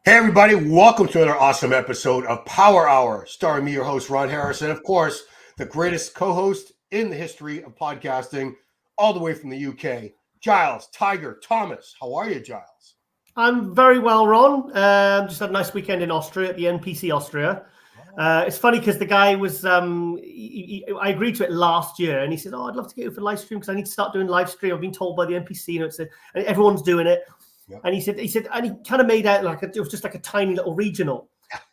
Hey everybody, welcome to another awesome episode of Power Hour, starring me, your host, Ron Harris, and of course, the greatest co-host in the history of podcasting, all the way from the UK, Giles, Tiger, Thomas. How are you, Giles? I'm very well, Ron. Just had a nice weekend in Austria at the NPC Austria. It's funny because the guy was, I agreed to it last year, and he said, "Oh, I'd love to get you for live stream because I need to start doing live stream. I've been told by the NPC, and everyone's doing it." Yep. And he said, and he kind of made out like it was just like a tiny little regional.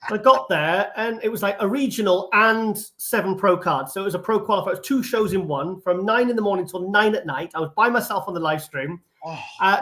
I got there, and it was like a regional and 7 pro cards. So it was a pro qualifier. It was 2 shows in one, from 9 in the morning till 9 at night. I was by myself on the live stream.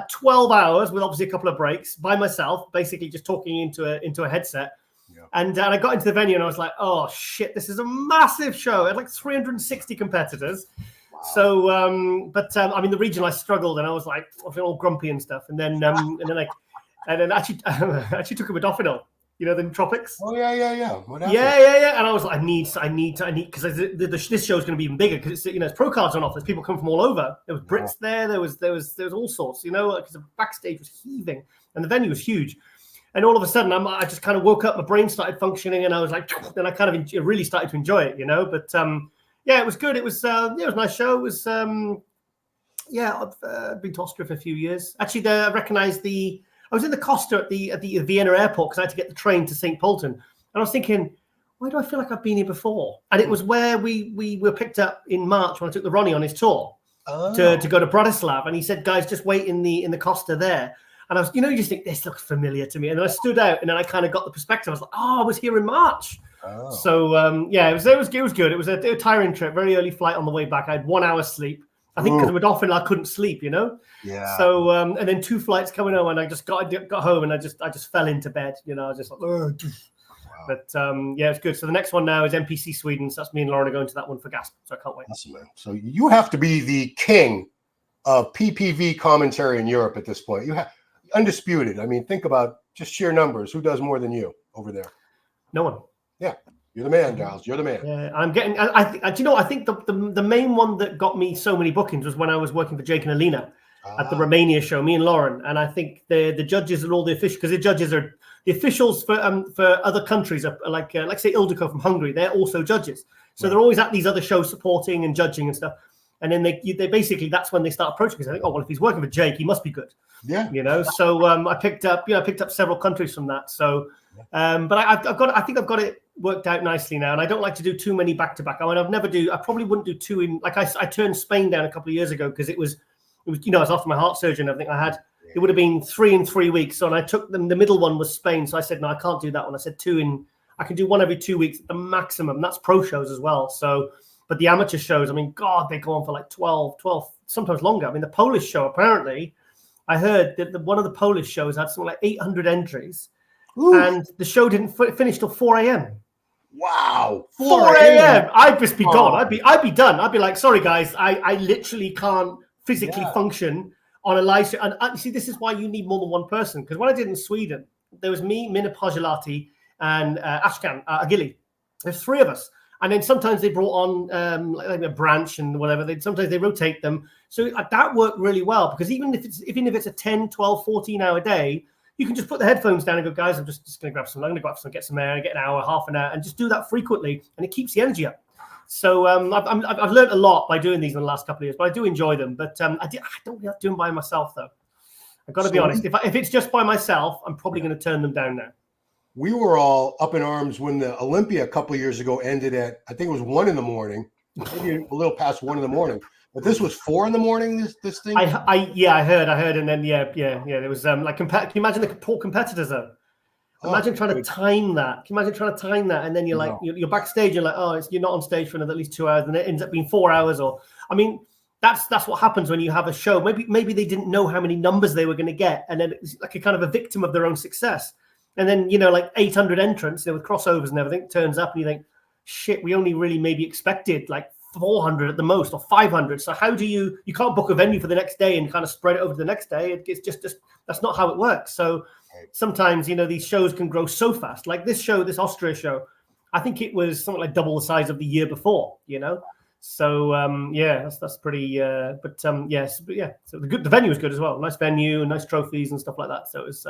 12 hours with obviously a couple of breaks by myself, basically just talking into a headset. Yeah. And I got into the venue and I was like, oh shit, this is a massive show. It had like 360 competitors. Wow. So, I mean, the region I struggled and I was like, I feel all grumpy and stuff. And then actually took a modafinil. You know, the nootropics. Oh yeah. What happened? Yeah. And I was like, I need because this show is going to be even bigger because it's pro cards on offer. There's people come from all over. There was Brits there. There was all sorts. Because the backstage was heaving and the venue was huge. And all of a sudden, I just kind of woke up. My brain started functioning, and I was like, then I kind of really started to enjoy it. But it was good. It was it was a nice show. It was I've been to Austria for a few years. Actually, I recognised I was in the Costa at the Vienna airport because I had to get the train to St. Polten. And I was thinking, why do I feel like I've been here before? And it was where we were picked up in March when I took the Ronnie on his tour to go to Bratislav. And he said, guys, just wait in the Costa there. And I was, you just think, this looks familiar to me. And then I stood out and then I kind of got the perspective. I was like, I was here in March. Oh. So, it was good. It was a tiring trip, very early flight on the way back. I had 1 hour's sleep. I think because of modafinil, I couldn't sleep, Yeah. So and then 2 flights coming home, and I just got home, and I just fell into bed, I was just like, wow. But it's good. So the next one now is NPC Sweden. So that's me and Lauren are going to that one for Gasp. So I can't wait. Awesome, man. So you have to be the king of PPV commentary in Europe at this point. You have undisputed. I mean, think about just sheer numbers. Who does more than you over there? No one. Yeah. You're the man, Giles. You're the man. Yeah, I'm getting. I think the main one that got me so many bookings was when I was working for Jake and Alina at the Romania show. Me and Lauren, and I think the judges and all the officials, because the judges are the officials for other countries are like say Ildiko from Hungary. They're also judges, so they're always at these other shows supporting and judging and stuff. And then they basically that's when they start approaching me. I think, if he's working for Jake, he must be good. Yeah. So I picked up several countries from that. So, but I think I've got it worked out nicely now, and I don't like to do too many back to back. I mean, I probably wouldn't do 2 in. Like I turned Spain down a couple of years ago because it was I was after my heart surgery and everything. It would have been 3 in 3 weeks. So and I took them. The middle one was Spain, so I said no, I can't do that one. I said 2 in. I can do one every 2 weeks at the maximum. That's pro shows as well. So, but the amateur shows, I mean, God, they go on for like 12, sometimes longer. I mean, the Polish show apparently. I heard that one of the Polish shows had something like 800 entries. Ooh. And the show didn't finish till 4 a.m. Wow. 4 a.m. I'd just be gone. I'd be done. I'd be like, sorry, guys, I literally can't physically function on a live show. And see, this is why you need more than one person. Because when I did in Sweden, there was me, Minna Pagelati, and Ashkan Agili. There's 3 of us. And then sometimes they brought on like a branch and whatever. Sometimes they rotate them. So that worked really well because even if it's a 10, 12, 14-hour day, you can just put the headphones down and go, guys, I'm just going to grab some. I'm going to go out get some air, get an hour, half an hour, and just do that frequently, and it keeps the energy up. So I've learned a lot by doing these in the last couple of years, but I do enjoy them. But I don't like doing them by myself though. I've got to be honest. If it's just by myself, I'm probably going to turn them down now. We were all up in arms when the Olympia a couple of years ago ended at, I think it was 1 a.m, maybe a little past 1 a.m. But this was 4 a.m. This thing. I heard, and then there was like can you imagine the poor competitors though? Imagine trying to time that. Can you imagine trying to time that, and then you're like you're backstage, you're like you're not on stage for another at least 2 hours, and it ends up being 4 hours. Or I mean, that's what happens when you have a show. Maybe they didn't know how many numbers they were going to get, and then it's like a kind of a victim of their own success. And then, like 800 entrants, with crossovers and everything, turns up and you think, shit, we only really maybe expected like 400 at the most or 500. So how do you can't book a venue for the next day and kind of spread it over to the next day. It's just that's not how it works. So sometimes, these shows can grow so fast. Like this Austria show, I think it was something like double the size of the year before, So that's pretty. So the venue was good as well. Nice venue and nice trophies and stuff like that. So it was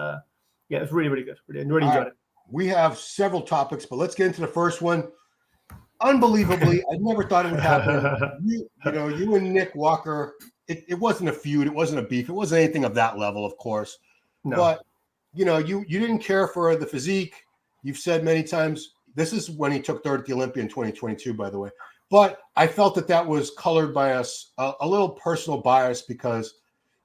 Yeah, it was really, really good. Really enjoyed it. We have several topics, but let's get into the first one. Unbelievably, I never thought it would happen. You and Nick Walker, it wasn't a feud. It wasn't a beef. It wasn't anything of that level, of course. No. But, you didn't care for the physique. You've said many times, this is when he took third at the Olympia in 2022, by the way. But I felt that was colored by a little personal bias because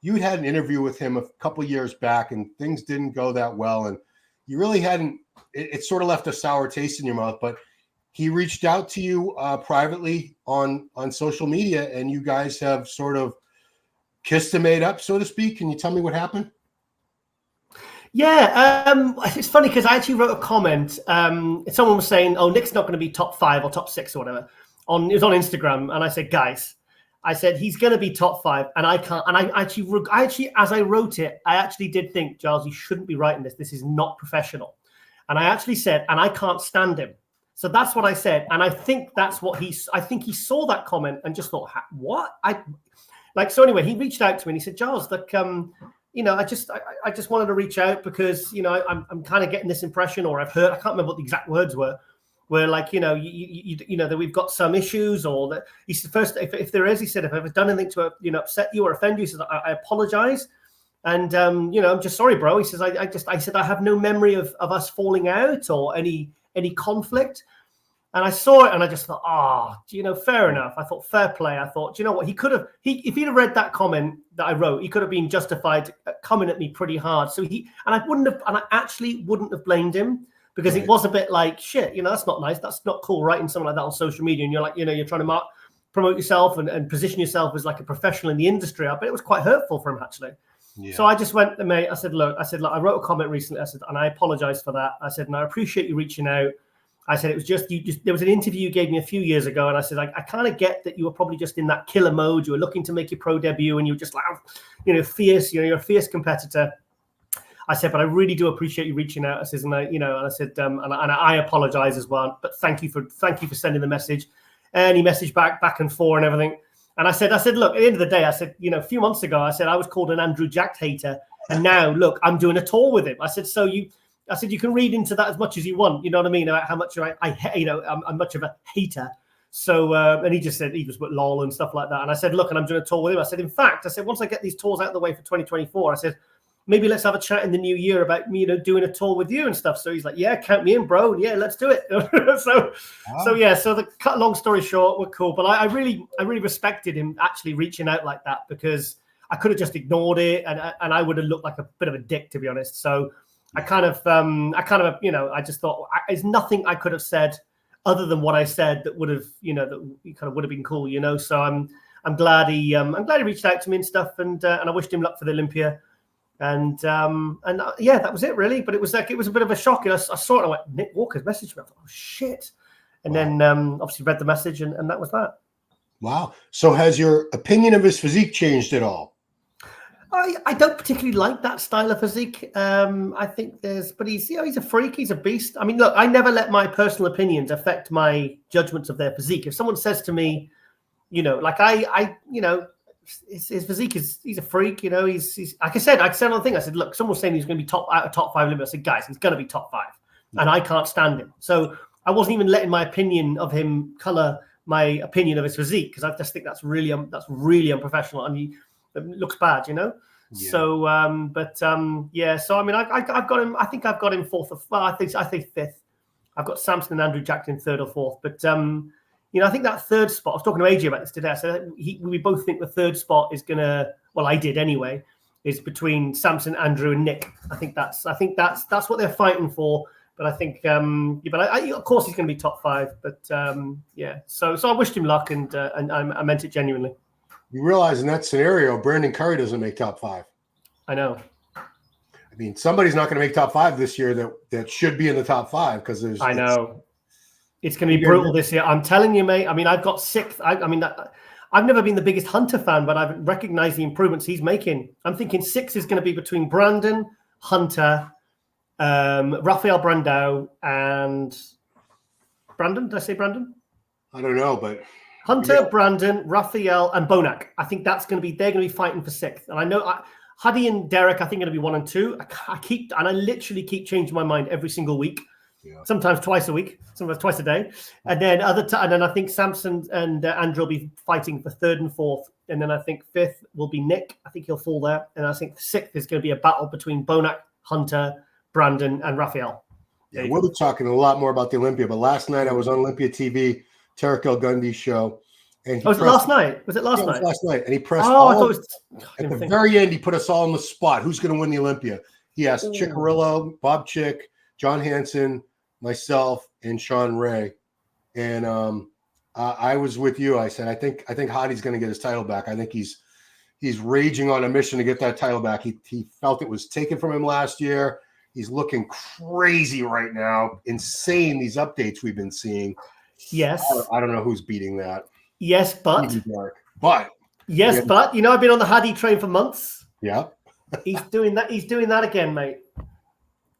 you'd had an interview with him a couple years back and things didn't go that well. And you really hadn't, it sort of left a sour taste in your mouth. But he reached out to you privately on social media, and you guys have sort of kissed and made up, so to speak. Can you tell me what happened? Yeah, it's funny because I actually wrote a comment. Someone was saying, "Oh, Nick's not going to be top 5 or top 6 or whatever." It was on Instagram, and I said, "Guys, he's going to be top 5, and I can't." And I actually, as I wrote it, I actually did think, Giles, you shouldn't be writing this. This is not professional. And I actually said, "And I can't stand him." So that's what I said, and I think that's what I think he saw that comment and just thought, "What?" So anyway, he reached out to me and he said, "Giles, look, I just wanted to reach out because I'm kind of getting this impression, or I've heard, I can't remember what the exact words were, where that we've got some issues, or that." He said, "First, if there is," he said, "if I've ever done anything to upset you or offend you," he said, I apologize, and I'm just sorry, bro." He says, I said, "I have no memory of us falling out or any conflict." And I saw it and I just thought, fair enough. I thought, fair play. I thought, you know what? If he'd have read that comment that I wrote, he could have been justified coming at me pretty hard. So I actually wouldn't have blamed him, because It was a bit like, shit, that's not nice. That's not cool writing something like that on social media. And you're like, you're trying to promote yourself and position yourself as like a professional in the industry. But it was quite hurtful for him, actually. Yeah. So I just went, mate, I said, look, I wrote a comment recently. I said, and I apologize for that. I said, and I appreciate you reaching out. I said, it was just, there was an interview you gave me a few years ago. And I said, I kind of get that you were probably just in that killer mode. You were looking to make your pro debut and you were just like, fierce, you're a fierce competitor. I said, but I really do appreciate you reaching out. I said, and I apologize as well, but thank you for sending the message. And he messaged back and forth and everything. And I said, look, at the end of the day, I said, a few months ago, I said, I was called an Andrew Jack hater. And now, look, I'm doing a tour with him. I said, you can read into that as much as you want. You know what I mean? About how much I'm much of a hater. So, and he just said, he was lol and stuff like that. And I said, look, and I'm doing a tour with him. I said, in fact, once I get these tours out of the way for 2024, I said, maybe let's have a chat in the new year about me, doing a tour with you and stuff. So he's like, yeah, count me in, bro. Yeah, let's do it. So the long story short, we're cool. But I really respected him actually reaching out like that, because I could have just ignored it and I would have looked like a bit of a dick, to be honest. So I just thought there's nothing I could have said other than what I said that would have, that kind of would have been cool, So I'm glad he reached out to me and stuff, and I wished him luck for the Olympia. And that was it really. But it was a bit of a shock. And I saw it and I went, Nick Walker's messaged me. I thought, oh shit. And then obviously read the message and that was that. Wow. So has your opinion of his physique changed at all? I don't particularly like that style of physique. I think but he's a freak. He's a beast. I mean, look, I never let my personal opinions affect my judgments of their physique. If someone says to me, his physique he's a freak. He's like I said on the thing. I said, look, someone was saying he's going to be top 5 limit. I said, guys, he's going to be top 5, and I can't stand him. So I wasn't even letting my opinion of him color my opinion of his physique, because I just think that's really unprofessional, and it looks bad, Yeah. So, So I mean, I've got him. I think I've got him 4th or I think 5th. I've got Samson and Andrew Jack in 3rd or 4th. But I think that 3rd spot. I was talking to AJ about this today. I said we both think the 3rd spot is gonna. Well, I did anyway. Is between Samson, Andrew, and Nick. I think that's what they're fighting for. But I think, of course he's going to be top 5. But So I wished him luck, and I meant it genuinely. You realize in that scenario, Brandon Curry doesn't make top 5. I know. I mean, somebody's not going to make top 5 this year that should be in the top 5, because there's. I know. It's going to be brutal this year. I'm telling you, mate. I mean, I've got 6th. I've never been the biggest Hunter fan, but I've recognized the improvements he's making. I'm thinking 6 is going to be between Brandon, Hunter, Rafael Brandao, and Brandon. Did I say Brandon? I don't know, but. Hunter, Brandon, Raphael, and Bonac. I think they're going to be fighting for 6th. And I know Hadi and Derek, I think, are going to be 1 and 2. I literally keep changing my mind every single week. Yeah. Sometimes twice a week, sometimes twice a day, and then and then I think Samson and Andrew will be fighting for 3rd and 4th, and then I think 5th will be Nick. I think he'll fall there, and I think 6th is going to be a battle between Bonac, Hunter, Brandon, and Raphael. Yeah, we'll be talking a lot more about the Olympia, but last night I was on Olympia TV, Tarek El Gundy's show, and was it last night? Was it last night? It was last night, and he pressed. Oh, I thought it was at the very end. He put us all on the spot. Who's going to win the Olympia? He asked Chickarillo, Bob Chick, John Hansen, myself, and Shawn Ray, and I was with you. I said, I think Hadi's going to get his title back. I think he's raging on a mission to get that title back. He felt it was taken from him last year. He's looking crazy right now. Insane, these updates we've been seeing. Yes. I don't know who's beating that. Yes, but yes, but you know, I've been on the Hadi train for months. Yeah. He's doing that again, mate.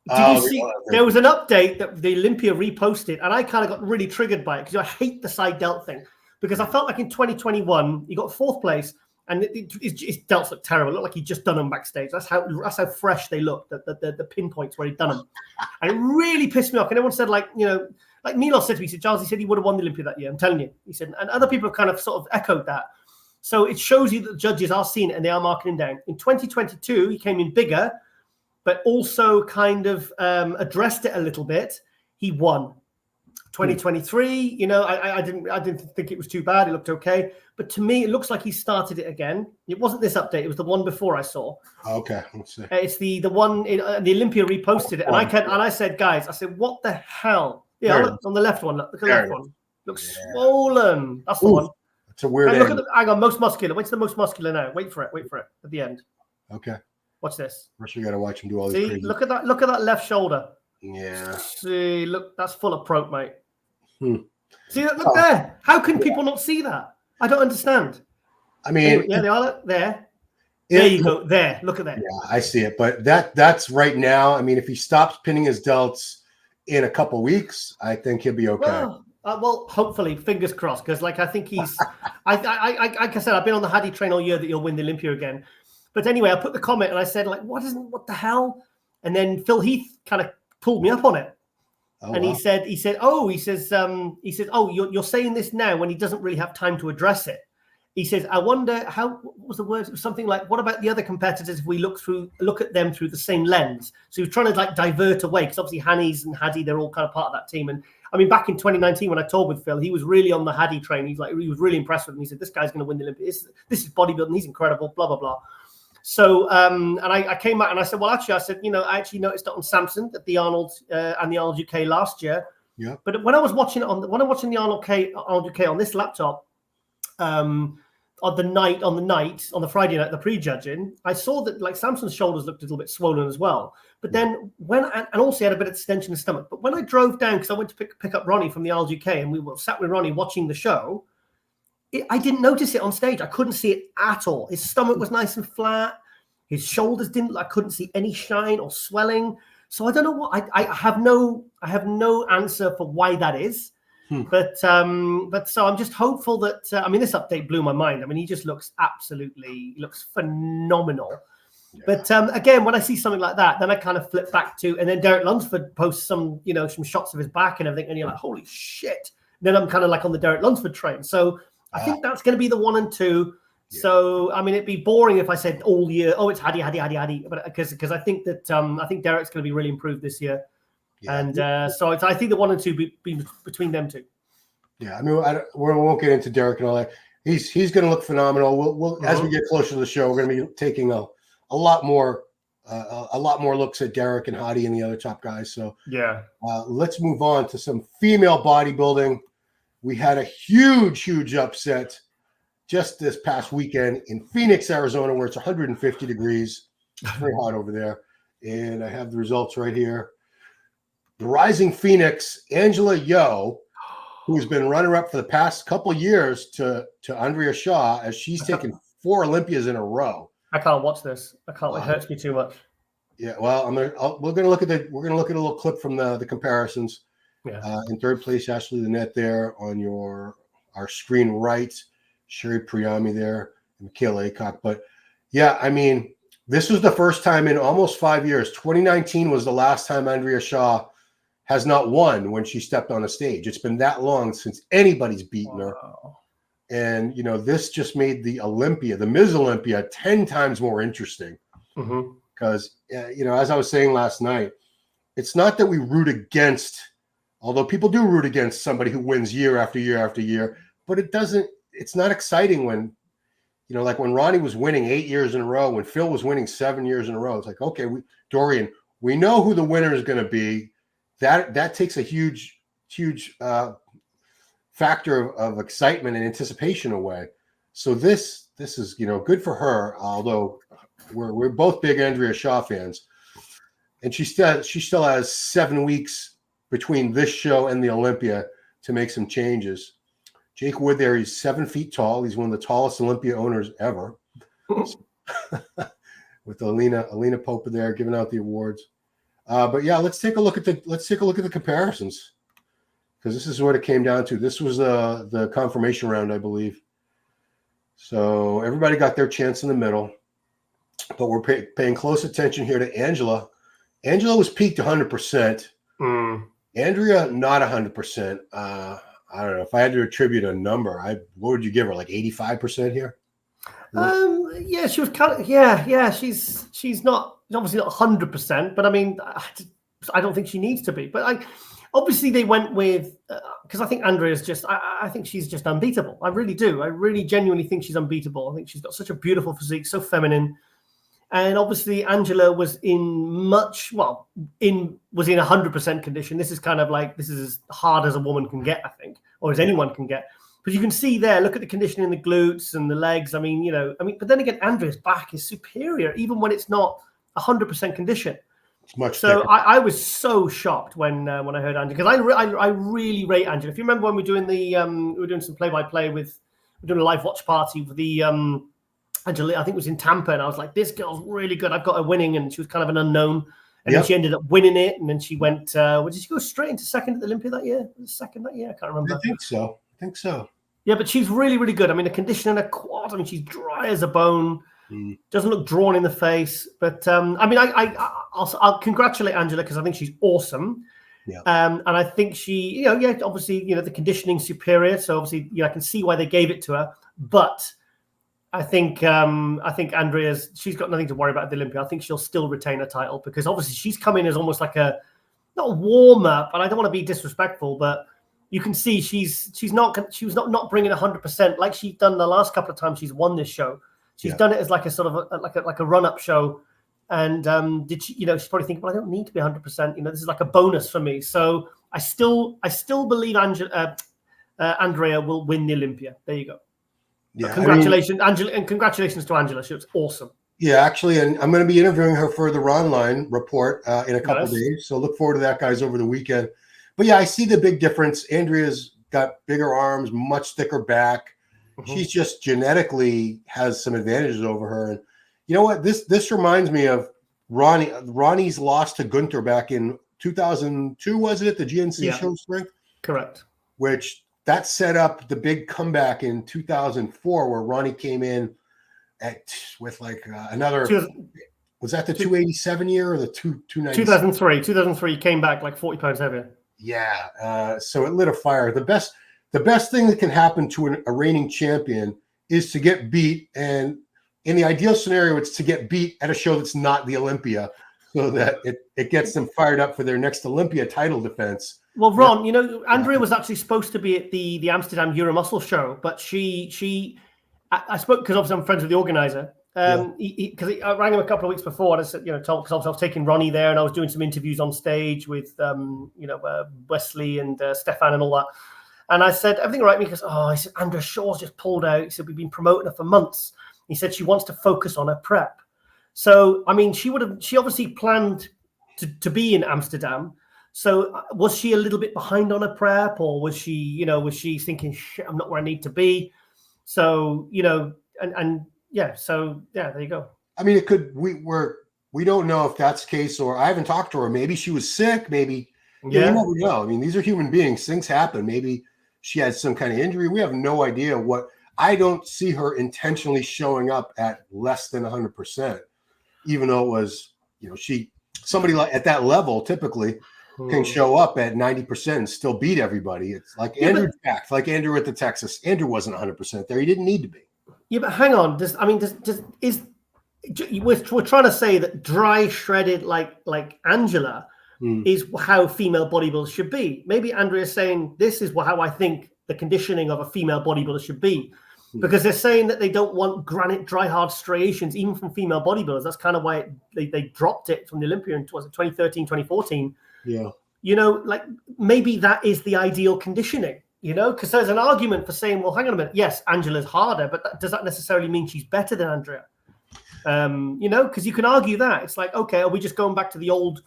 Did you see? There was an update that the Olympia reposted, and I kind of got really triggered by it because I hate the side delt thing. Because I felt like in 2021, he got 4th place, and his delts looked terrible. It looked like he'd just done them backstage. That's how fresh they looked. The pinpoints where he'd done them, and it really pissed me off. And everyone said, like Milos said to me, he said, Giles, he said he would have won the Olympia that year. I'm telling you, he said, and other people have kind of sort of echoed that. So it shows you that the judges are seeing it and they are marking him down. In 2022, he came in bigger, but also kind of addressed it a little bit. He won. 2023, I didn't think it was too bad. It looked okay. But to me, it looks like he started it again. It wasn't this update. It was the one before I saw. Okay. Let's see. It's the one, the Olympia reposted it. And I said, guys, what the hell? Yeah, look on the left one. Look at the left one. Looks swollen. That's the one. It's a weird look at hang on, most muscular. What's the most muscular now? Wait for it at the end. Okay. Watch this. First, you got to watch him do all these. See, look at that left shoulder. Yeah. See, look, that's full of prope, mate. See, look there. How can people not see that? I don't understand. I mean, yeah, they are there. There you go. There, look at that. Yeah, I see it. But that's right now. I mean, if he stops pinning his delts in a couple weeks, I think he'll be okay. Well, hopefully, fingers crossed. Because, I think he's. like I said, I've been on the Hadi train all year that he'll win the Olympia again. But anyway, I put the comment and I said, what the hell? And then Phil Heath kind of pulled me up on it. And wow. he said, oh, you're saying this now when he doesn't really have time to address it. He says, I wonder what was the word? It was something like, what about the other competitors if we look at them through the same lens? So he was trying to divert away because obviously Hannes and Hadi, they're all kind of part of that team. And I mean, back in 2019 when I toured with Phil, he was really on the Hadi train. He was really impressed with him. He said, this guy's going to win the Olympics. This is bodybuilding. He's incredible, blah, blah, blah. So, and I came out and I said, well, actually, I actually noticed it on Samson at the Arnold and the Arnold UK last year. Yeah. But when I was watching it when I'm watching the Arnold UK on this laptop, on the Friday night, the pre-judging, I saw that Samson's shoulders looked a little bit swollen as well. But then and also he had a bit of distension in the stomach. But when I drove down, because I went to pick up Ronnie from the Arnold UK, and we were sat with Ronnie watching the show, I didn't notice it on stage. I couldn't see it at all. His stomach was nice and flat. His shoulders didn't. I couldn't see any shine or swelling. So I don't know what. I have no answer for why that is. But so I'm just hopeful that. This update blew my mind. He just looks phenomenal. Yeah. But again, when I see something like that, then I kind of flip back to, and then Derek Lunsford posts some shots of his back and everything, and you're like, holy shit. And then I'm kind of on the Derek Lunsford train. So I think that's going to be the 1 and 2. Yeah. So it'd be boring if I said all year, oh, it's Hadi, but because I think that I think Derek's going to be really improved this year, and so I think the 1 and 2 be between them two. Yeah, we won't get into Derek and all that. He's going to look phenomenal. We'll as we get closer to the show, we're going to be taking a lot more looks at Derek and Hadi and the other top guys. So yeah, let's move on to some female bodybuilding. We had a huge upset just this past weekend in Phoenix, Arizona, where it's 150 degrees. It's very hot over there. And I have the results right here. The Rising Phoenix, Angela Yeo, who's been runner-up for the past couple of years to Andrea Shaw, as she's taken 4 Olympias in a row. I can't watch this. I can't. It hurts me too much. Yeah, well, we're gonna look at a little clip from the comparisons. Yeah. In third place, Ashley Lynette there on our screen right, Sherry Priyami there, and Michaela Aycock. But yeah, This was the first time in almost 5 years. 2019 was the last time Andrea Shaw has not won when she stepped on a stage. It's been that long since anybody's beaten her. And, this just made the Ms. Olympia 10 times more interesting. Because, as I was saying last night, it's not that we root against, although people do root against somebody who wins year after year after year, but it's not exciting when, like when Ronnie was winning 8 years in a row, when Phil was winning 7 years in a row. It's like, okay, Dorian, we know who the winner is going to be. That takes a huge factor of excitement and anticipation away. So this is good for her. Although we're both big Andrea Shaw fans, and she still has 7 weeks between this show and the Olympia to make some changes. Jake Wood there, he's 7 feet tall. He's one of the tallest Olympia owners ever. With Alina Popa there giving out the awards. But yeah, let's take a look at the comparisons, because this is what it came down to. This was the confirmation round, I believe. So everybody got their chance in the middle, but we're paying close attention here to Angela. Angela was peaked 100%. Andrea not 100%. I don't know if I had to attribute a number. What would you give her? Like 85% here? Yeah, she was kind of. Yeah. She's not. Obviously not 100%, but I mean, I don't think she needs to be. But obviously they went with, because I think Andrea's I think she's just unbeatable. I really do. I really genuinely think she's unbeatable. I think she's got such a beautiful physique, so feminine. And obviously Angela was in 100% condition. This is kind of like, this is as hard as a woman can get, I think, or as anyone can get. But you can see there, look at the conditioning in the glutes and the legs. I mean, but then again, Andrea's back is superior, even when it's not 100% condition. It's much so I was so shocked when I heard Angela, because I really rate Angela. If you remember when we were doing some play-by-play we're doing a live watch party with the Angela, I think it was in Tampa, and I was like, this girl's really good. I've got her winning, and she was kind of an unknown. And then she ended up winning it, and then she went, did she go straight into second at the Olympia that year? Second that year? I can't remember. I think so. Yeah, but she's really, really good. I mean, the condition in her quad, I mean, she's dry as a bone. Doesn't look drawn in the face. But, I mean, I'll congratulate Angela, because I think she's awesome. Yeah. And I think she, obviously, the conditioning's superior. So, obviously, I can see why they gave it to her. But I think Andrea's, she's got nothing to worry about at the Olympia. I think she'll still retain her title, because obviously she's come in as almost like not a warm-up, and I don't want to be disrespectful, but you can see she was not bringing 100% like she's done the last couple of times she's won this show. She's done it as like a sort of like a run-up show, and she's probably thinking, well, I don't need to be 100%. This is like a bonus for me. So I still believe Andrea will win the Olympia. There you go. Yeah, congratulations, Angela, and congratulations to Angela. She was awesome. Yeah, actually, and I'm going to be interviewing her for the Ronline report in a couple of days. So look forward to that, guys, over the weekend. But yeah, I see the big difference. Andrea's got bigger arms, much thicker back. She's just genetically has some advantages over her. And you know what? This reminds me of Ronnie. Ronnie's loss to Gunther back in 2002, was it? The GNC show strength? Correct. Which that set up the big comeback in 2004, where Ronnie came in with like another. Was that the 287 year or the 290? 2003. 2003 came back like 40 pounds heavier. Yeah. So it lit a fire. The best thing that can happen to a reigning champion is to get beat. And in the ideal scenario, it's to get beat at a show that's not the Olympia, so that it gets them fired up for their next Olympia title defense. Well, Ron, Andrea was actually supposed to be at the Amsterdam Euromuscle show, but I spoke, because obviously I'm friends with the organizer. Because I rang him a couple of weeks before, and I said, because I was taking Ronnie there, and I was doing some interviews on stage with, Wesley and Stefan and all that. And I said, everything all right? He goes, he said, Andrea Shaw's just pulled out. He said, we've been promoting her for months. He said she wants to focus on her prep. So, I mean, she obviously planned to be in Amsterdam. So was she a little bit behind on her prep, or was she thinking, shit, I'm not where I need to be? So, so there you go. I mean, it could, we don't know if that's the case, or I haven't talked to her. Maybe she was sick. Maybe, you never know. I mean, these are human beings. Things happen. Maybe she had some kind of injury. We have no idea what. I don't see her intentionally showing up at less than 100%. even though it was, somebody like at that level typically can show up at 90% and still beat everybody. It's like Andrew Jack, like Andrew at the Texas. Andrew wasn't 100% there. He didn't need to be. Yeah, but hang on. We're trying to say that dry, shredded like Angela is how female bodybuilders should be. Maybe Andrea's saying this is how I think the conditioning of a female bodybuilder should be, because they're saying that they don't want granite, dry, hard striations even from female bodybuilders. That's kind of why they dropped it from the Olympia in 2013, 2014. Yeah, like maybe that is the ideal conditioning. Because there's an argument for saying, well, hang on a minute. Yes, Angela's harder, but does that necessarily mean she's better than Andrea? Because you can argue that. It's like, okay, are we just going back to the old,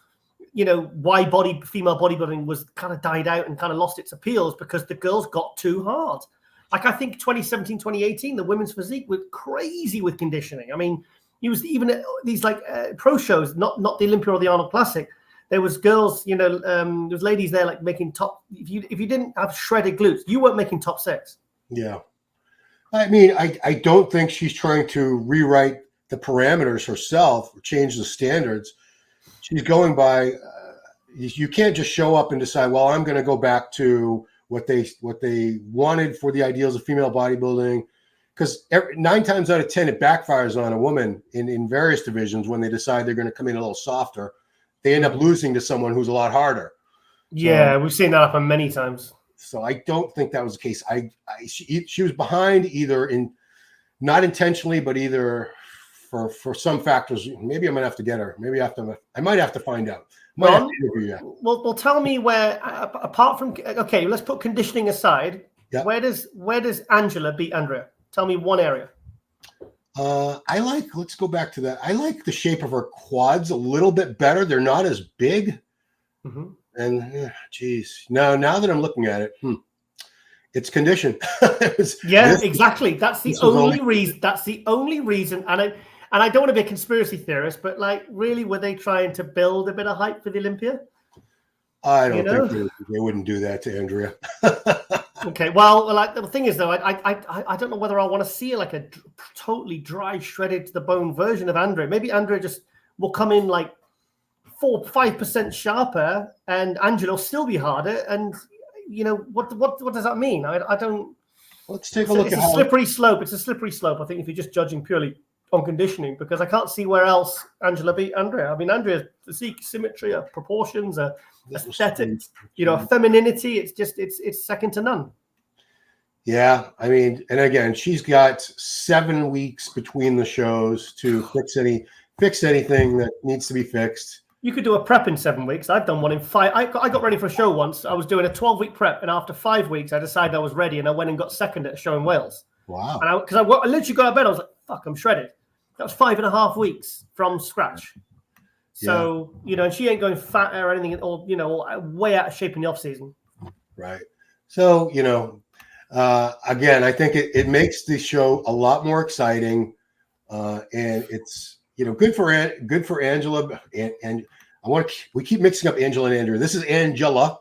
why female bodybuilding was kind of died out and kind of lost its appeals because the girls got too hard. Like, I think 2017, 2018, the women's physique was crazy with conditioning. I mean, it was even at these pro shows, not the Olympia or the Arnold Classic. There was girls, there was ladies there like making top. If you didn't have shredded glutes, you weren't making top 6. Yeah. I mean, I don't think she's trying to rewrite the parameters herself or change the standards. She's going by, you can't just show up and decide, well, I'm going to go back to what they wanted for the ideals of female bodybuilding. Because 9 times out of 10, it backfires on a woman in various divisions when they decide they're going to come in a little softer. They end up losing to someone who's a lot harder. Yeah, we've seen that happen many times. So I don't think that was the case. She was behind either not intentionally, but either for some factors. Maybe I'm gonna have to get her. I might have to find out. Well, tell me where, apart from let's put conditioning aside. Yeah. Where does Angela beat Andrea? Tell me one area. Let's go back to that. I like the shape of her quads a little bit better. They're not as big. Mm-hmm. And now that I'm looking at it, it's condition. Exactly. That's the only reason. That's the only reason. And I don't want to be a conspiracy theorist, but really, were they trying to build a bit of hype for the Olympia? I don't think they wouldn't do that to Andrea. Okay, well, the thing is though, I don't know whether I want to see a totally dry, shredded to the bone version of Andrea. Maybe Andrea just will come in 4-5% sharper, and Angela will still be harder. And what does that mean? I don't. Let's take a look. It's a slippery slope. It's a slippery slope. I think if you're just judging purely on conditioning, because I can't see where else Angela beat Andrea. I mean, Andrea's physique, symmetry, proportions, aesthetics, femininity. It's second to none. Yeah, I mean, and again, she's got 7 weeks between the shows to fix anything that needs to be fixed. You could do a prep in 7 weeks. I've done one in 5. I got ready for a show once. I was doing a 12-week prep, and after 5 weeks, I decided I was ready, and I went and got second at a show in Wales. Wow! And because I literally got out of bed, I was like, "Fuck, I'm shredded." That was 5.5 weeks from scratch. So, and she ain't going fat or anything, or, way out of shape in the off season. Right. So, again, I think it makes the show a lot more exciting. And it's, good for Angela. And we keep mixing up Angela and Andrea. This is Angela.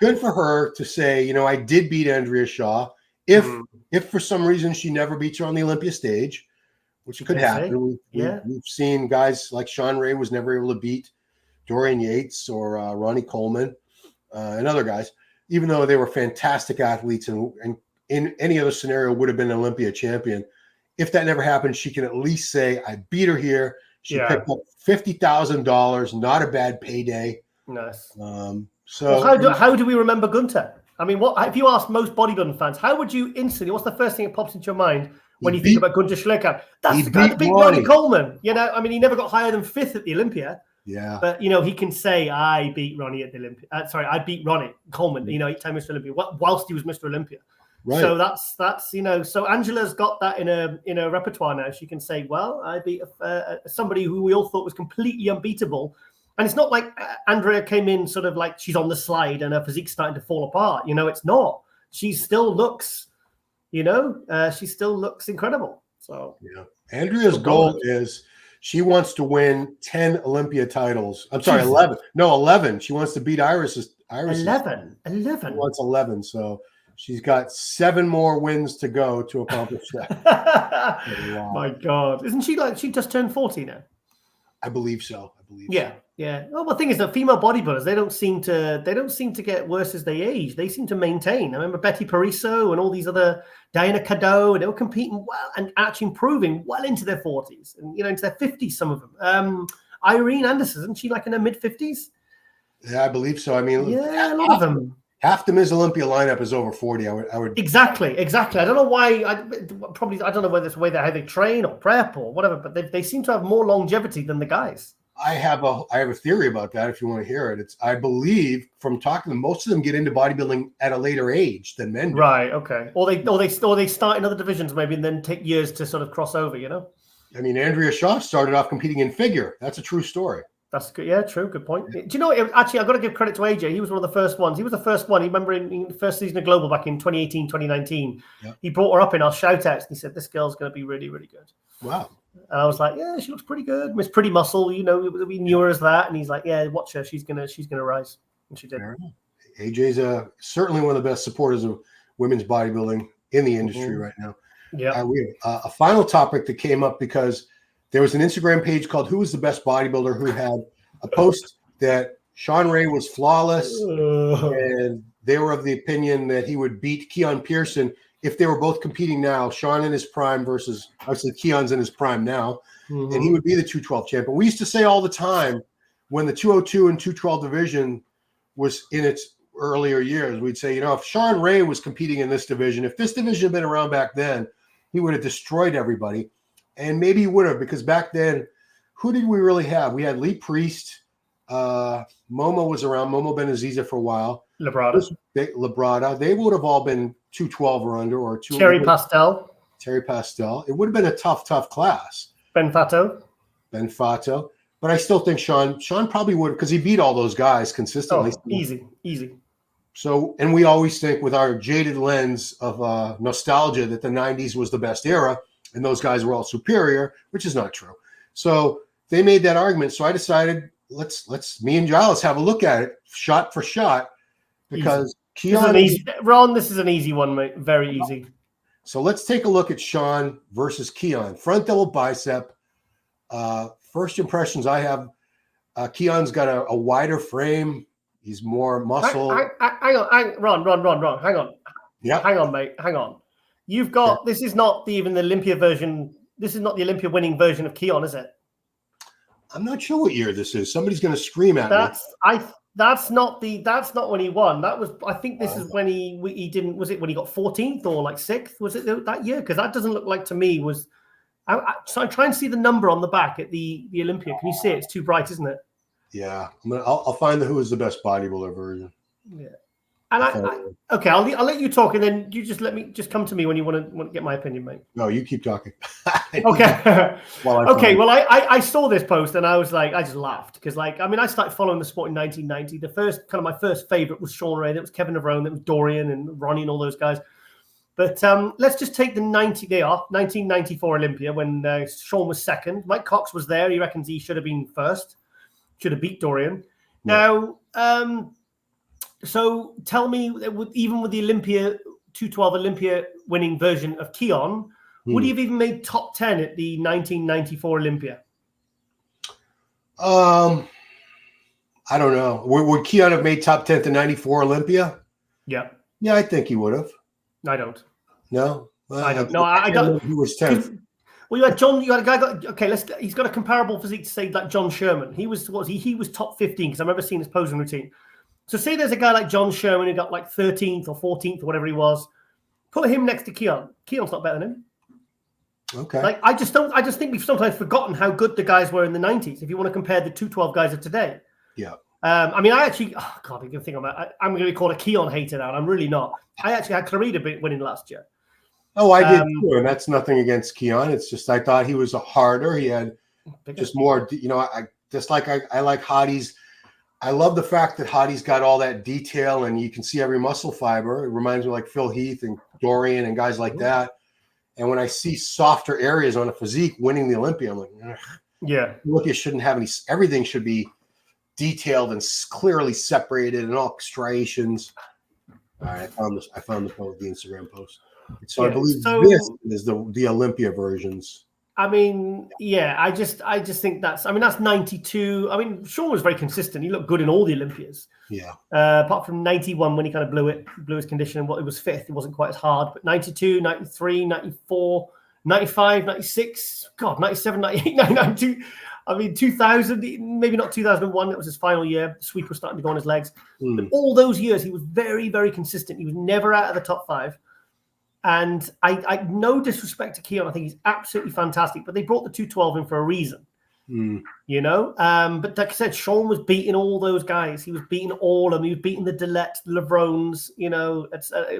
Good for her to say, I did beat Andrea Shaw. If for some reason she never beats her on the Olympia stage, which could happen. We've seen guys like Shawn Ray was never able to beat Dorian Yates or Ronnie Coleman and other guys, even though they were fantastic athletes and in any other scenario would have been an Olympia champion. If that never happened, she can at least say, I beat her here. She picked up $50,000, not a bad payday. Nice. So how do we remember Gunter? I mean, what if you ask most bodybuilding fans, how would you instantly, what's the first thing that pops into your mind when you think about Gunter Schlecker? That's the guy that beat Ronnie Coleman. I mean, he never got higher than 5th at the Olympia. Yeah. But, he can say, I beat Ronnie at the Olympia. I beat Ronnie Coleman, 8-time Mr. Olympia, whilst he was Mr. Olympia. Right. So that's so Angela's got that in a repertoire now. She can say, well, I beat somebody who we all thought was completely unbeatable. And it's not like Andrea came in sort of like she's on the slide and her physique's starting to fall apart. It's not. She still looks, she still looks incredible. So Andrea's goal is she wants to win 10 Olympia titles. I'm sorry, 11. No, 11. She wants to beat Iris. 11. She wants 11. So she's got 7 more wins to go to accomplish that. Wow. My God. Isn't she she just turned 40 now? I believe so. Yeah. Well, the thing is that female bodybuilders, they don't seem to get worse as they age. They seem to maintain. I remember Betty Pariso and all these other Diana Cadot, and they were competing well and actually improving well into their 40s and into their 50s. Some of them. Irene Anderson, isn't she like in her mid 50s? Yeah, I believe so. I mean, yeah, a lot of them. Half the Ms. Olympia lineup is over 40. I would exactly. I don't know why. I don't know whether it's the way how they train or prep or whatever, but they seem to have more longevity than the guys. I have a theory about that. If you want to hear it, I believe from talking to them, most of them get into bodybuilding at a later age than men do. Right. Okay. Or they start in other divisions maybe and then take years to sort of cross over. I mean, Andrea Shaw started off competing in figure. That's a true story. That's good. Yeah, true. Good point. Do you know what? Actually, I've got to give credit to AJ. He was one of the first ones. He was the first one. You remember in the first season of Global back in 2018, 2019, He brought her up in our shout-outs and he said, this girl's going to be really, really good. Wow. And I was like, yeah, she looks pretty good. Miss Pretty Muscle, we knew her as that. And he's like, yeah, watch her. She's gonna rise. And she did. AJ's certainly one of the best supporters of women's bodybuilding in the industry right now. Yeah. We have a final topic that came up because there was an Instagram page called Who is the Best Bodybuilder, who had a post that Shawn Ray was flawless, and they were of the opinion that he would beat Keone Pearson if they were both competing now, Shawn in his prime versus, obviously, Keone's in his prime now, and he would be the 212 champion. We used to say all the time when the 202 and 212 division was in its earlier years, we'd say, if Shawn Ray was competing in this division, if this division had been around back then, he would have destroyed everybody. And maybe he would have, because back then, who did we really have? We had Lee Priest. Momo was around. Momo Benaziza for a while. Labrada. They would have all been 212 or under, or Terry Pastel. It would have been a tough class. Ben Fato. But I still think Shawn probably would, because he beat all those guys consistently. Oh, easy. So, and we always think with our jaded lens of nostalgia that the 90s was the best era and those guys were all superior, which is not true. So they made that argument. So I decided let's me and Giles have a look at it shot for shot, because Ron, this is an easy one, mate. Very easy. So let's take a look at Shawn versus Keone. Front double bicep. First impressions I have, Keone's got a wider frame. He's more muscle. Hang on, Ron. Hang on. Yeah. Hang on, mate. Hang on. You've got this is not even the Olympia version. This is not the Olympia winning version of Keone, is it? I'm not sure what year this is. Somebody's going to scream at me. That's not when he won. I think this is when he didn't. Was it when he got 14th or like 6th? Was it that year? Because that doesn't look like to me was. So I try and see the number on the back at the Olympia. Can you see it? It's too bright, isn't it? Yeah, I'll find the Who is the Best Bodybuilder version. Yeah, and I'll let you talk, and then you just come to me when you want to get my opinion, mate. No, you keep talking. Okay. Well, I saw this post and I was like, I just laughed because, I started following the sport in 1990. My first favorite was Shawn Ray. That was Kevin Navarone. That was Dorian and Ronnie and all those guys. But let's just take the 1994 Olympia when Shawn was second. Mike Cox was there. He reckons he should have been first. Should have beat Dorian. Yeah. Now, so tell me, even with the Olympia 212 Olympia winning version of Keone, would he have even made top 10 at the 1994 Olympia? I don't know. Would Keone have made top 10 at the 94 Olympia? Yeah. Yeah, I think he would have. I don't. No? I don't. No, I don't. He was 10th. Well, you had a guy he's got a comparable physique to say like John Sherman. He was top 15 because I remember seeing his posing routine. So say there's a guy like John Sherman who got like 13th or 14th or whatever he was. Put him next to Keone. Keone's not better than him. Okay. I just think we've sometimes forgotten how good the guys were in the 90s. If you want to compare the 212 guys of today. Yeah. I actually, God, I'm going to be called a Keone hater now, and I'm really not. I actually had Clarida winning last year. Oh, I did too, and that's nothing against Keone. It's just I thought he was a harder. He had just more, I like Hottie's. I love the fact that Hottie's got all that detail, and you can see every muscle fiber. It reminds me of like Phil Heath and Dorian and guys like that. And when I see softer areas on a physique winning the Olympia, I'm like, ugh. Yeah, Olympia shouldn't have any. Everything should be detailed and clearly separated and all striations. All right, I found the Instagram post. So I believe this is the Olympia versions. I mean, yeah, I just think that's 92. I mean, Shawn was very consistent. He looked good in all the Olympias. Yeah. Apart from 91 when he kind of blew his condition. It was fifth. It wasn't quite as hard. But 92, 93, 94, 95, 96, God, 97, 98, 92. I mean, 2000, maybe not 2001. That was his final year. The sweep was starting to go on his legs. But all those years, he was very, very consistent. He was never out of the top 5. And I no disrespect to Keone. I think he's absolutely fantastic. But they brought the 212 in for a reason. You know, but like I said, Shawn was beating all those guys. He was beating all of them. He was beating the Dillettes, the Lavrones, you know,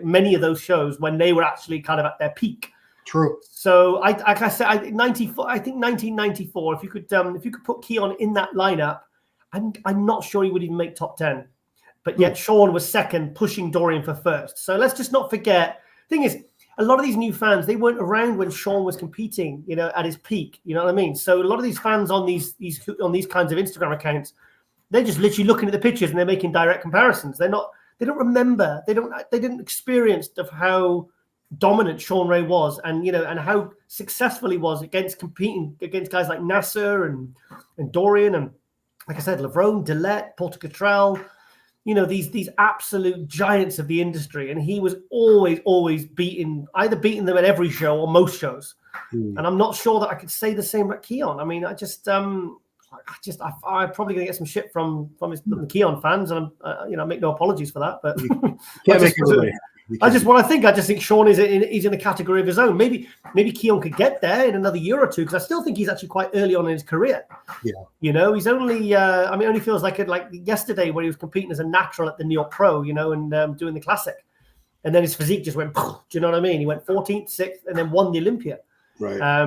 many of those shows when they were actually kind of at their peak. True. So like I said, I think 1994. If you could put Keone in that lineup, I'm not sure he would even make top 10. But yet Shawn was second, pushing Dorian for first. So let's just not forget. Thing is, a lot of these new fans, they weren't around when Shawn was competing, you know, at his peak. You know what I mean? So a lot of these fans on these kinds of Instagram accounts, they're just literally looking at the pictures and they're making direct comparisons. They don't remember. They didn't experience of how dominant Shawn Ray was, and you know, and how successful he was competing against guys like Nasser and Dorian, and like I said, Lavrone, Dillette, Porter Cottrell. You know, these absolute giants of the industry, and he was always beating them at every show or most shows. And I'm not sure that I could say the same about Keone. I mean, I'm probably going to get some shit from the Keone fans, and I make no apologies for that. But I just think Shawn is in a category of his own. Maybe Keone could get there in another year or two, because I still think he's actually quite early on in his career. Yeah, you know, he's only only feels like yesterday where he was competing as a natural at the New York Pro, you know, and doing the classic, and then his physique just went. Do you know what I mean? He went 14th, 6th, and then won the Olympia. Right. I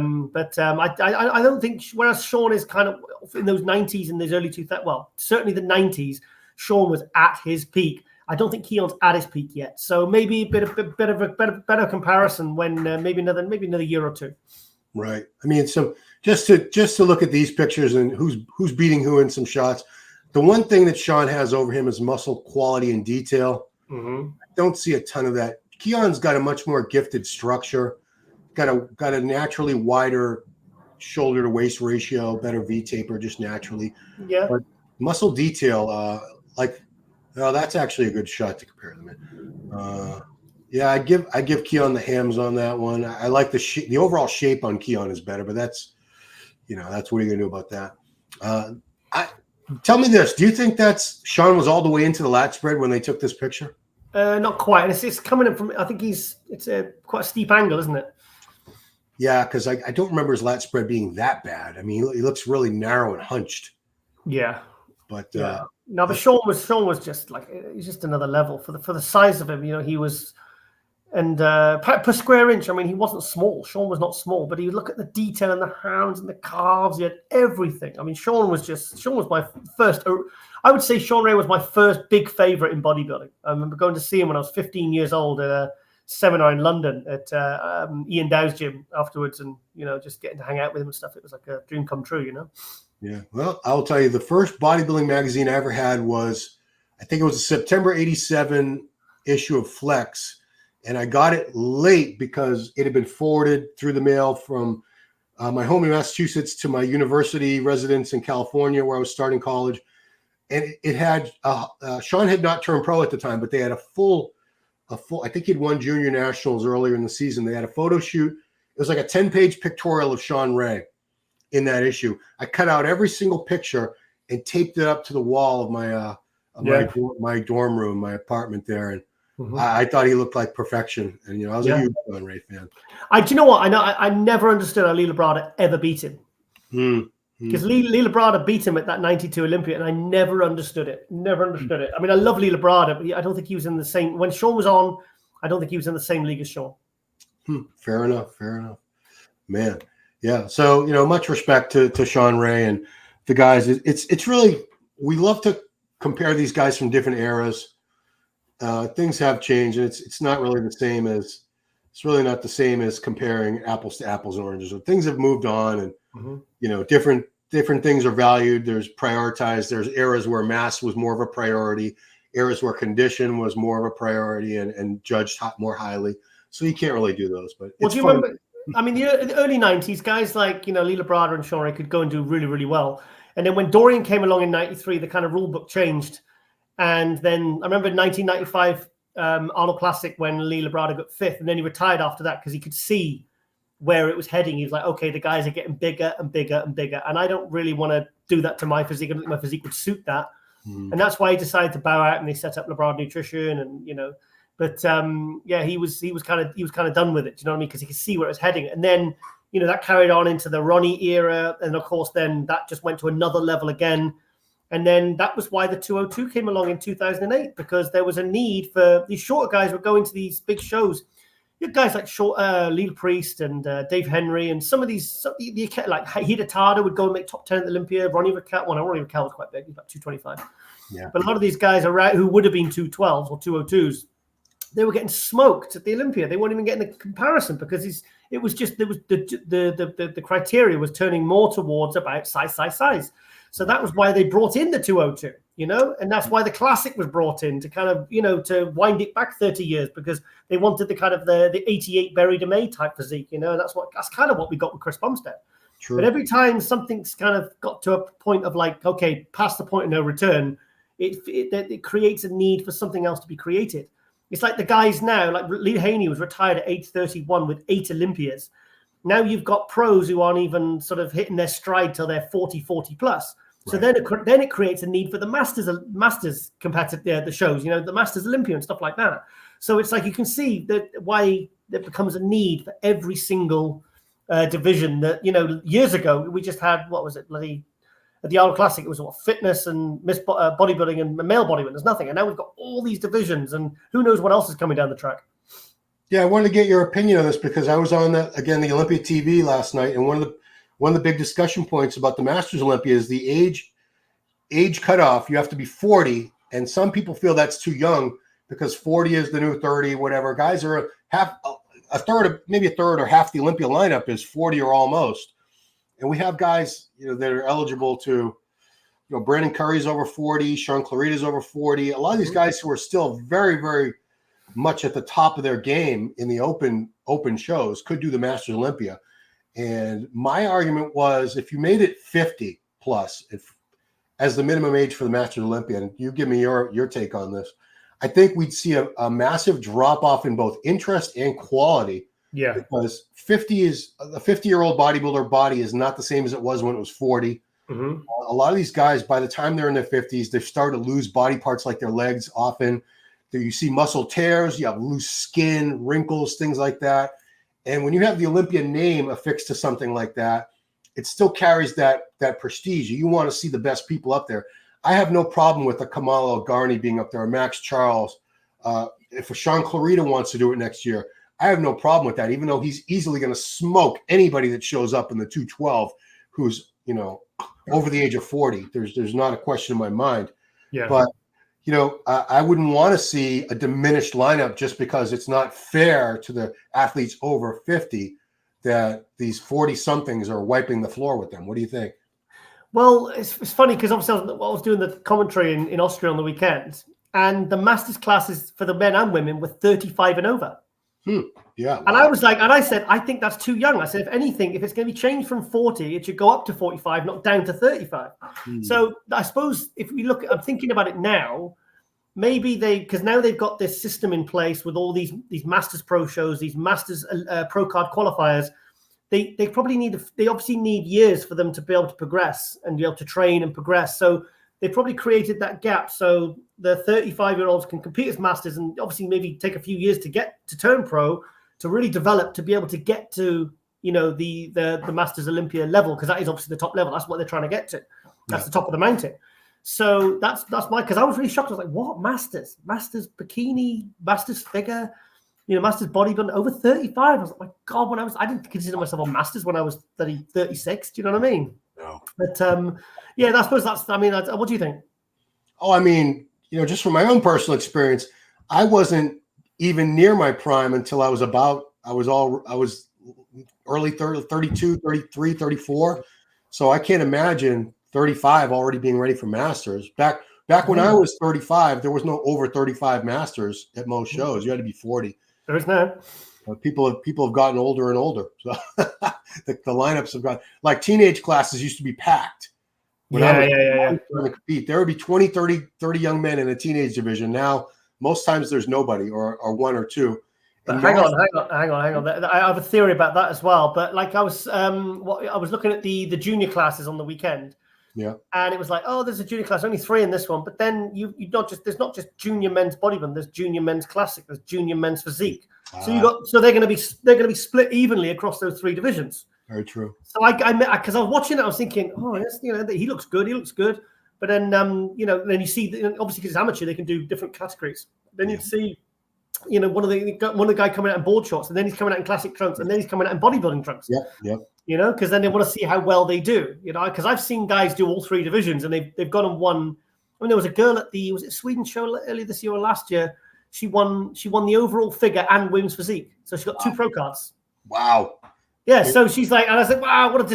don't think, whereas Shawn is kind of in those 90s and those early 2000s. Well, certainly the 90s, Shawn was at his peak. I don't think Keone's at his peak yet, so maybe a better comparison when maybe another year or two. Right. I mean, so just to look at these pictures and who's beating who in some shots. The one thing that Shawn has over him is muscle quality and detail. I don't see a ton of that. Keone's got a much more gifted structure, got a naturally wider shoulder to waist ratio, better V taper just naturally. Yeah. But muscle detail, that's actually a good shot to compare them in. I give Keone the hams on that one. I like the overall shape on Keone is better, but that's what are you gonna do about that? Tell me this: do you think Shawn was all the way into the lat spread when they took this picture? Not quite. It's coming in from. I think it's quite a steep angle, isn't it? Yeah, because I don't remember his lat spread being that bad. I mean, he looks really narrow and hunched. Yeah. But but Shawn was just he's just another level for the size of him. You know, he was, and per square inch. I mean, he wasn't small. Shawn was not small, but he would look at the detail and the hands and the calves. He had everything. I mean, Shawn was my first. I would say Shawn Ray was my first big favorite in bodybuilding. I remember going to see him when I was 15 years old at a seminar in London at Ian Dow's gym afterwards, and just getting to hang out with him and stuff. It was like a dream come true. You know. Yeah, well, I'll tell you, the first bodybuilding magazine I ever had was, I think it was a September 87 issue of Flex, and I got it late because it had been forwarded through the mail from my home in Massachusetts to my university residence in California where I was starting college, and it had, Shawn had not turned pro at the time, but they had a full, I think he'd won junior nationals earlier in the season. They had a photo shoot. It was like a 10-page pictorial of Shawn Ray. In that issue, I cut out every single picture and taped it up to the wall of my dorm room, my apartment there, and I thought he looked like perfection. And I was a huge Shawn Ray fan. Do you know what? I never understood how Lee Labrada ever beat him. Because Lee Labrada beat him at that 92 Olympia, and I never understood it. I mean, I love Lee Labrada, but I don't think he was in the same. When Shawn was on, I don't think he was in the same league as Shawn. Fair enough, man. Yeah, so much respect to Shawn Ray and the guys. It's really, we love to compare these guys from different eras. Things have changed, and it's not really the same as comparing apples to apples and oranges. So things have moved on, and different things are valued. There's prioritized. There's eras where mass was more of a priority, eras where condition was more of a priority and judged more highly. So you can't really do those. But do you remember? I mean, the early 90s, guys like, Lee Labrada and Shawn Ray could go and do really, really well. And then when Dorian came along in 93, the kind of rule book changed. And then I remember in 1995, Arnold Classic, when Lee Labrada got 5th, and then he retired after that because he could see where it was heading. He was like, okay, the guys are getting bigger and bigger and bigger. And I don't really want to do that to my physique. I don't think my physique would suit that. And that's why he decided to bow out, and they set up Labrada Nutrition, and but he was kind of done with it. Do you know what I mean? Because he could see where it was heading, and then that carried on into the Ronnie era, and of course then that just went to another level again, and then that was why the 202 came along in 2008, because there was a need for these shorter guys were going to these big shows. You had guys like Lee Priest and Dave Henry, and some of these like Hidetada would go and make top 10 at Olympia. Ronnie Raquel was quite big; he's about 225. Yeah. But a lot of these guys who would have been 212s or 202s, they were getting smoked at the Olympia. They weren't even getting a comparison because it was just there was the criteria was turning more towards about size. So that was why they brought in the 202, and that's why the Classic was brought in to kind of, to wind it back 30 years, because they wanted the kind of the 88 Berry DeMay type physique, that's kind of what we got with Chris Bumstead. True. But every time something's kind of got to a point of like, okay, past the point of no return, it creates a need for something else to be created. It's like the guys now, like Lee Haney was retired at age 31 with 8 Olympias. Now you've got pros who aren't even sort of hitting their stride till they're 40 plus. So then it creates a need for the Masters competitive, the shows, the Masters Olympia and stuff like that. So it's like you can see that why there becomes a need for every single division that, years ago we just had, what was it, at the Arnold Classic, it was fitness and bodybuilding and male bodybuilding. There's nothing. And now we've got all these divisions, and who knows what else is coming down the track. Yeah, I wanted to get your opinion on this because I was on the Olympia TV last night, and one of the big discussion points about the Masters Olympia is the age cutoff. You have to be 40, and some people feel that's too young because 40 is the new 30, whatever. Guys are a third or half the Olympia lineup is 40 or almost. And we have guys, that are eligible to, Brandon Curry's over 40, Sean Clarita's over 40. A lot of these guys who are still very, very much at the top of their game in the open shows could do the Masters Olympia. And my argument was, if you made it 50 plus as the minimum age for the Masters Olympia, and you give me your take on this, I think we'd see a massive drop off in both interest and quality. Yeah, because 50 is a 50-year-old bodybuilder body is not the same as it was when it was 40. Mm-hmm. A lot of these guys, by the time they're in their 50s, they've started to lose body parts like their legs often. You see muscle tears, you have loose skin, wrinkles, things like that. And when you have the Olympia name affixed to something like that, it still carries that prestige. You want to see the best people up there. I have no problem with a Kamala Garni being up there, or Max Charles. If a Sean Clarita wants to do it next year, I have no problem with that, even though he's easily going to smoke anybody that shows up in the 212 who's, over the age of 40. There's not a question in my mind. Yeah. But, I wouldn't want to see a diminished lineup just because it's not fair to the athletes over 50 that these 40-somethings are wiping the floor with them. What do you think? Well, it's funny because obviously I was doing the commentary in Austria on the weekend, and the Masters classes for the men and women were 35 and over. Yeah. Wow. And I was like, and I said, I think that's too young. I said, if anything, if it's going to be changed from 40, it should go up to 45, not down to 35. So I suppose if we look, I'm thinking about it now, maybe because now they've got this system in place with all these Masters Pro shows, these Masters Pro Card qualifiers. They obviously need years for them to be able to progress and be able to train and progress. So they probably created that gap so the 35-year-olds can compete as Masters and obviously maybe take a few years to get to turn pro, to really develop, to be able to get to, the Masters Olympia level, because that is obviously the top level. That's what they're trying to get to. That's the top of the mountain. So that's because I was really shocked. I was like, what? Masters bikini, Masters figure, Masters bodybuilding over 35. I was like, my God, I didn't consider myself a Masters when I was 36. Do you know what I mean? No. But I suppose what do you think? Oh, I mean, just from my own personal experience, I wasn't even near my prime until I was early 30, 32, 33, 34. So I can't imagine 35 already being ready for Masters. Back when I was 35, there was no over 35 Masters at most shows. You had to be 40. There is now. People have gotten older and older. So the lineups have got, like, teenage classes used to be packed. When I was trying to compete, there would be 20, 30 young men in a teenage division. Now, most times there's nobody or one or two. But hang on. I have a theory about that as well. But like I was looking at the junior classes on the weekend. Yeah. And it was like, oh, there's a junior class, only 3 in this one. But then there's not just junior men's bodybuilding, there's junior men's classic, there's junior men's physique. So they're going to be split evenly across those 3 divisions. Very true. So because I was watching it, I was thinking, oh, yes, he looks good. But then then you see, obviously because it's amateur, they can do different categories. Then you see, one of the guy coming out in board shorts, and then he's coming out in classic trunks, and then he's coming out in bodybuilding trunks. Yep. Because then they want to see how well they do. Because I've seen guys do all 3 divisions, and they've gone and won. I mean, there was a girl at the Sweden show earlier this year or last year. She won the overall figure and women's physique, so she got 2 pro cards. Wow. Yeah, so she's like, and I said, wow, what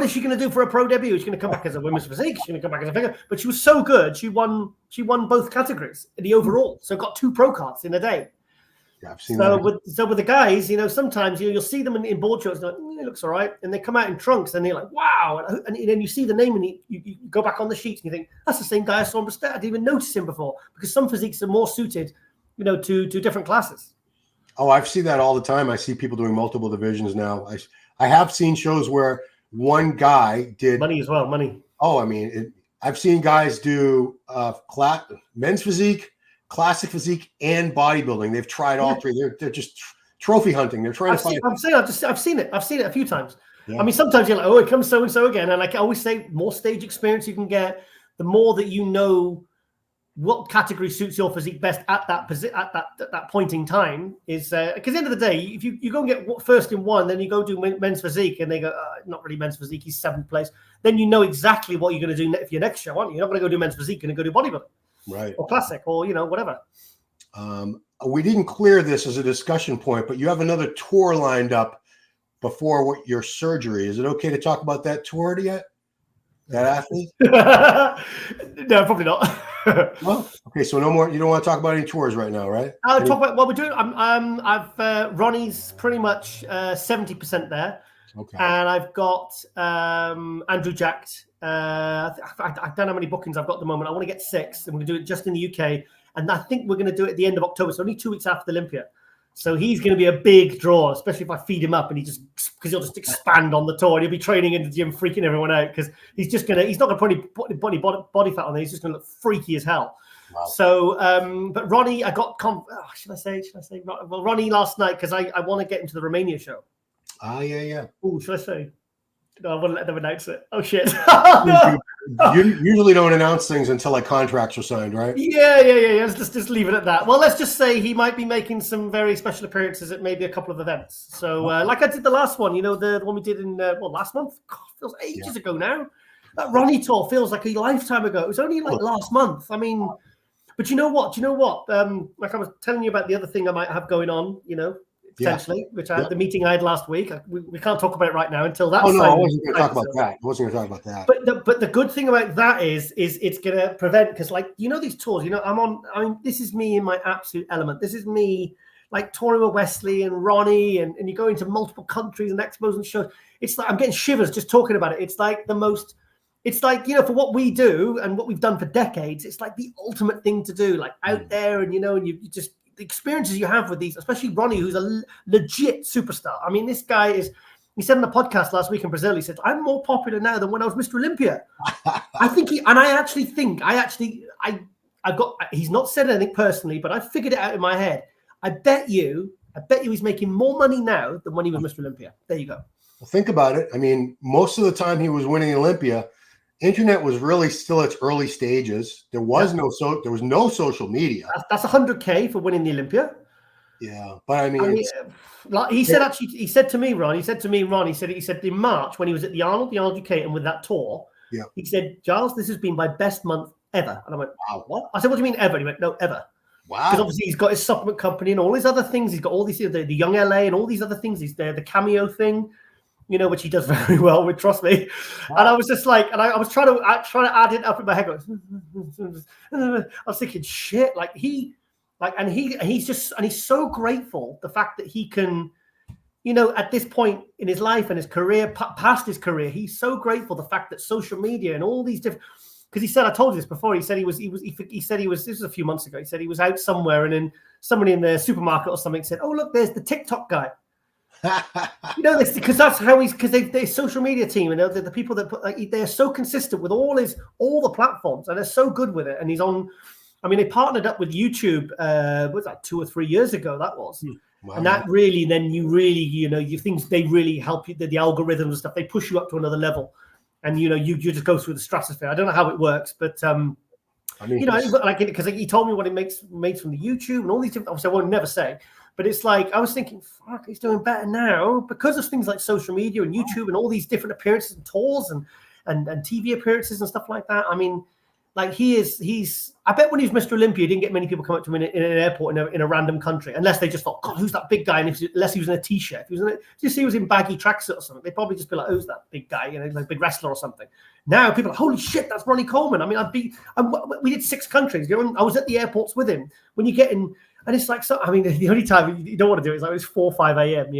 is she going to do for a pro debut? She's going to come back as a women's physique. She's going to come back as a figure. But she was so good, she won both categories in the overall. So got 2 pro cards in a day. Yeah, I've seen that. With the guys, sometimes you'll see them in board shorts, like, it looks all right, and they come out in trunks, and they're like, wow, and then you see the name, and you go back on the sheets, and you think, that's the same guy I saw on Stat. I didn't even notice him before, because some physiques are more suited, to different classes. Oh, I've seen that all the time. I see people doing multiple divisions now. I have seen shows where one guy did money as well. Money. Oh, I mean, I've seen guys do men's physique, classic physique, and bodybuilding. They've tried all 3. They're just trophy hunting. They're trying to find. I've seen it. I've seen it a few times. Yeah. I mean, sometimes you're like, oh, it comes so and so again. And like I always say, more stage experience you can get, the more that you know what category suits your physique best at that point in time is because at the end of the day, if you go and get first in one, then you go do men's physique, and they go, not really men's physique, he's 7th place. Then you know exactly what you're going to do for your next show, aren't you? You're not going to go do men's physique, you're going to go do bodybuilding, right? Or classic, or whatever. We didn't clear this as a discussion point, but you have another tour lined up before your surgery. Is it okay to talk about that tour yet? That athlete? No, probably not. Well, okay, so no more. You don't want to talk about any tours right now, right? I'll talk about what we're doing. Ronnie's pretty much 70% there. Okay. And I've got Andrew jacked. I don't know how many bookings I've got at the moment. I want to get 6, and we're going to do it just in the UK. And I think we're going to do it at the end of October. So only 2 weeks after the Olympia. So he's going to be a big draw, especially if I feed him up, and because he'll just expand on the tour, and he'll be training in the gym, freaking everyone out, because he's not going to put any body fat on there. He's just going to look freaky as hell. Wow. So, but Ronnie, I got should I say? Well, Ronnie last night, because I want to get into the Romania show. Yeah. Oh, should I say? No, I want to let them announce it. Oh shit! You usually don't announce things until like contracts are signed, right? Yeah. Let's just leave it at that. Well, let's just say he might be making some very special appearances at maybe a couple of events. So, like I did the last one, the one we did in last month. God, feels ages ago now. That Ronnie tour feels like a lifetime ago. It was only like last month. I mean, but you know what? Like I was telling you about the other thing I might have going on, potentially, which the meeting I had last week. We can't talk about it right now until that's. Oh no, I wasn't going to talk about that. But the good thing about that is it's going to prevent, because these tours. This is me in my absolute element. This is me like touring with Wesley and Ronnie, and you go into multiple countries and expos and shows. It's like I'm getting shivers just talking about it. It's like the most. It's like, for what we do and what we've done for decades, it's like the ultimate thing to do, like out there, and you just. The experiences you have with these, especially Ronnie, who's a legit superstar. I mean, this guy he said in the podcast last week in Brazil, he said, I'm more popular now than when I was Mr. Olympia. He's not said anything personally, but I figured it out in my head. I bet you he's making more money now than when he was Mr. Olympia. There you go. Well, think about it. I mean, most of the time he was winning Olympia, internet was really still its early stages. There was no social media. That's $100K for winning the Olympia. Yeah, but he said to me, Ron, he said in March when he was at the Arnold UK, and with that tour, he said, Giles, this has been my best month ever. And I went, wow, what? I said, what do you mean ever? And he went, no, ever. Wow. Because obviously he's got his supplement company and all his other things. He's got all these, the Young LA and all these other things. He's there, the Cameo thing. Which he does very well with, trust me. Wow. And I was just like, and I was trying to add it up in my head. I was thinking, shit, like Like, and he's so grateful the fact that he can, at this point in his life and his career, past his career, he's so grateful the fact that social media and all these different. Because he said, I told you this before. He said he was. This was a few months ago. He said he was out somewhere, and then somebody in the supermarket or something said, "Oh, look, there's the TikTok guy." This because that's how because they're social media team, and the people that put they're so consistent with all the platforms, and they're so good with it. And he's on. I mean, they partnered up with YouTube. Was that 2 or 3 years ago? That was. Wow. And that really, then you think they really help you. The algorithms and stuff, they push you up to another level. And you just go through the stratosphere. I don't know how it works, but because he told me what he makes from the YouTube and all these different. Obviously, I won't never say, but it's like I was thinking, fuck, he's doing better now because of things like social media and YouTube and all these different appearances and tours and TV appearances and stuff like that. I mean, like he's. I bet when he was Mr. Olympia, he didn't get many people come up to him in an airport in a random country, unless they just thought, God, who's that big guy? And unless he was in a t-shirt, if he was in baggy tracksuit or something, they'd probably just be like, who's that big guy? Like a big wrestler or something. Now people are like, holy shit, that's Ronnie Coleman. I mean, we did 6 countries. I was at the airports with him. When you get in, and it's like, so I mean, the only time you don't want to do it is like it's 4 or 5 a.m.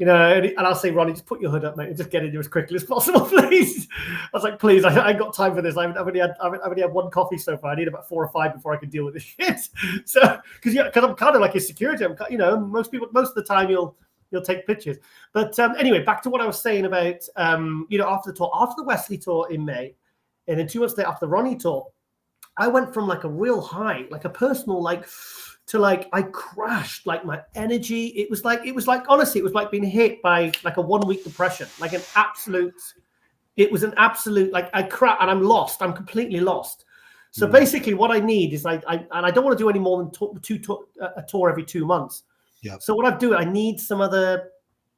And I'll say, Ronnie, just put your hood up, mate, and just get in here as quickly as possible, please. I was like, please, I ain't got time for this. I've only had 1 coffee so far. I need about 4 or 5 before I can deal with this shit. So, because I'm kind of like his security. Most of the time you'll take pictures. But anyway, back to what I was saying about, after the Wesley tour in May, and then 2 months later after the Ronnie tour, I went from like a real high, like a personal to like I crashed, like my energy. It was like honestly, it was like being hit by like a 1-week depression, like an absolute. It was an absolute like I crashed and I'm lost. I'm completely lost. So basically, what I need is I don't want to do any more than a tour every 2 months. Yeah. So what I do, I need some other,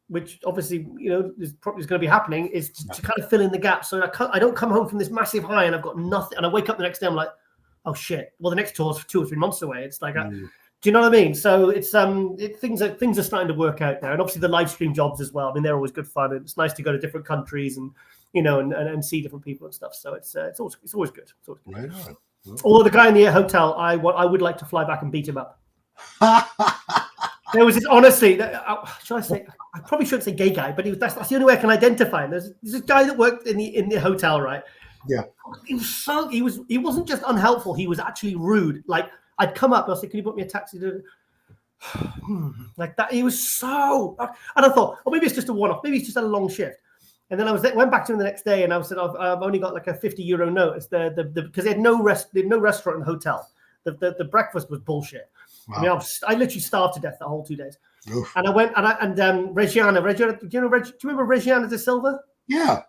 which obviously is probably going to be happening, is to kind of fill in the gap. So I don't come home from this massive high and I've got nothing, and I wake up the next day I'm like, oh shit. Well, the next tour is 2 or 3 months away. It's like. Do you know what I mean? So it's things are starting to work out now, and obviously the live stream jobs as well. I mean, they're always good fun, and it's nice to go to different countries and and see different people and stuff. So it's always good. It's always good. Right on. Although the guy in the hotel, I would like to fly back and beat him up. There was this, honestly, should I say? I probably shouldn't say gay guy, but that's the only way I can identify him. There's this guy that worked in the hotel, right? Yeah. He wasn't just unhelpful. He was actually rude. Like. I'd come up and I said, can you book me a taxi? Like that. He was so, and I thought, oh, maybe it's just a one-off. Maybe it's just a long shift. And then went back to him the next day and I said, I've only got like a €50 notice. Because they had no restaurant in the hotel. The breakfast was bullshit. Wow. I mean, I literally starved to death the whole 2 days. Oof. And I went and Reggiana, do you remember Reggiana de Silva? Yeah.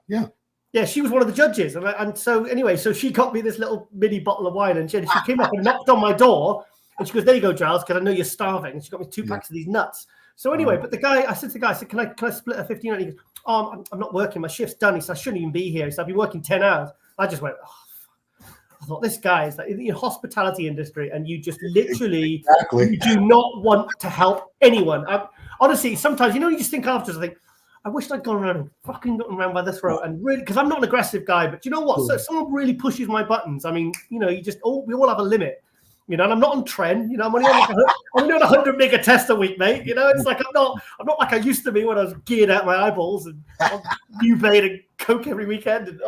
Yeah, she was one of the judges. And so anyway, so she got me this little mini bottle of wine and she came up and knocked on my door and she goes, there you go, Giles, because I know you're starving. And she got me 2 packs of these nuts. So anyway, but I said to the guy, can I split a 15? And he goes, oh, I'm not working. My shift's done. He said, I shouldn't even be here. He said, I've been working 10 hours. I just went, oh, I thought, this guy is like in the hospitality industry and you just literally you do not want to help anyone. Honestly, sometimes, you just think afterwards, I think, I wish I'd gone around and fucking gotten around by the throat and really, because I'm not an aggressive guy, but you know what? So if someone really pushes my buttons, I mean, we all have a limit, and I'm not on trend, I'm only on 100 mega tests a week, mate. It's like I'm not like I used to be when I was geared out my eyeballs and new bait and coke every weekend and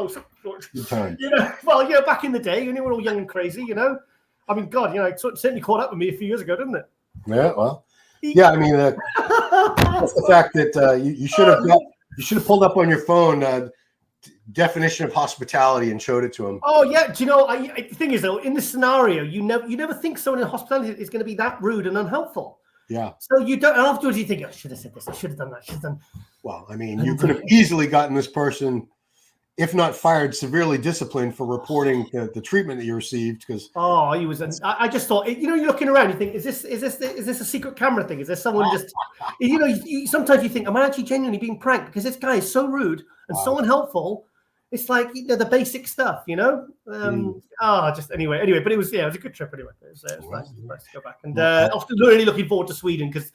back in the day, we're all young and crazy, I mean, God, it certainly caught up with me a few years ago, didn't it? Yeah, well. Yeah, I mean, that's the fact that you should have pulled up on your phone definition of hospitality and showed it to him. Oh yeah, do you know? The thing is though, in this scenario, you never think someone in hospitality is going to be that rude and unhelpful. Yeah. So you don't. And afterwards, you think, I should have said this. I should have done that. I should have done. Well, I mean, you could have easily gotten this person, if not fired, severely disciplined for reporting the treatment that you received. Because he was. I just thought, you're looking around, you think, is this a secret camera thing? Is there someone just, sometimes you think, am I actually genuinely being pranked? Because this guy is so rude and so unhelpful. It's like the basic stuff, anyway. But it was a good trip anyway. It was nice to go back, and really looking forward to Sweden because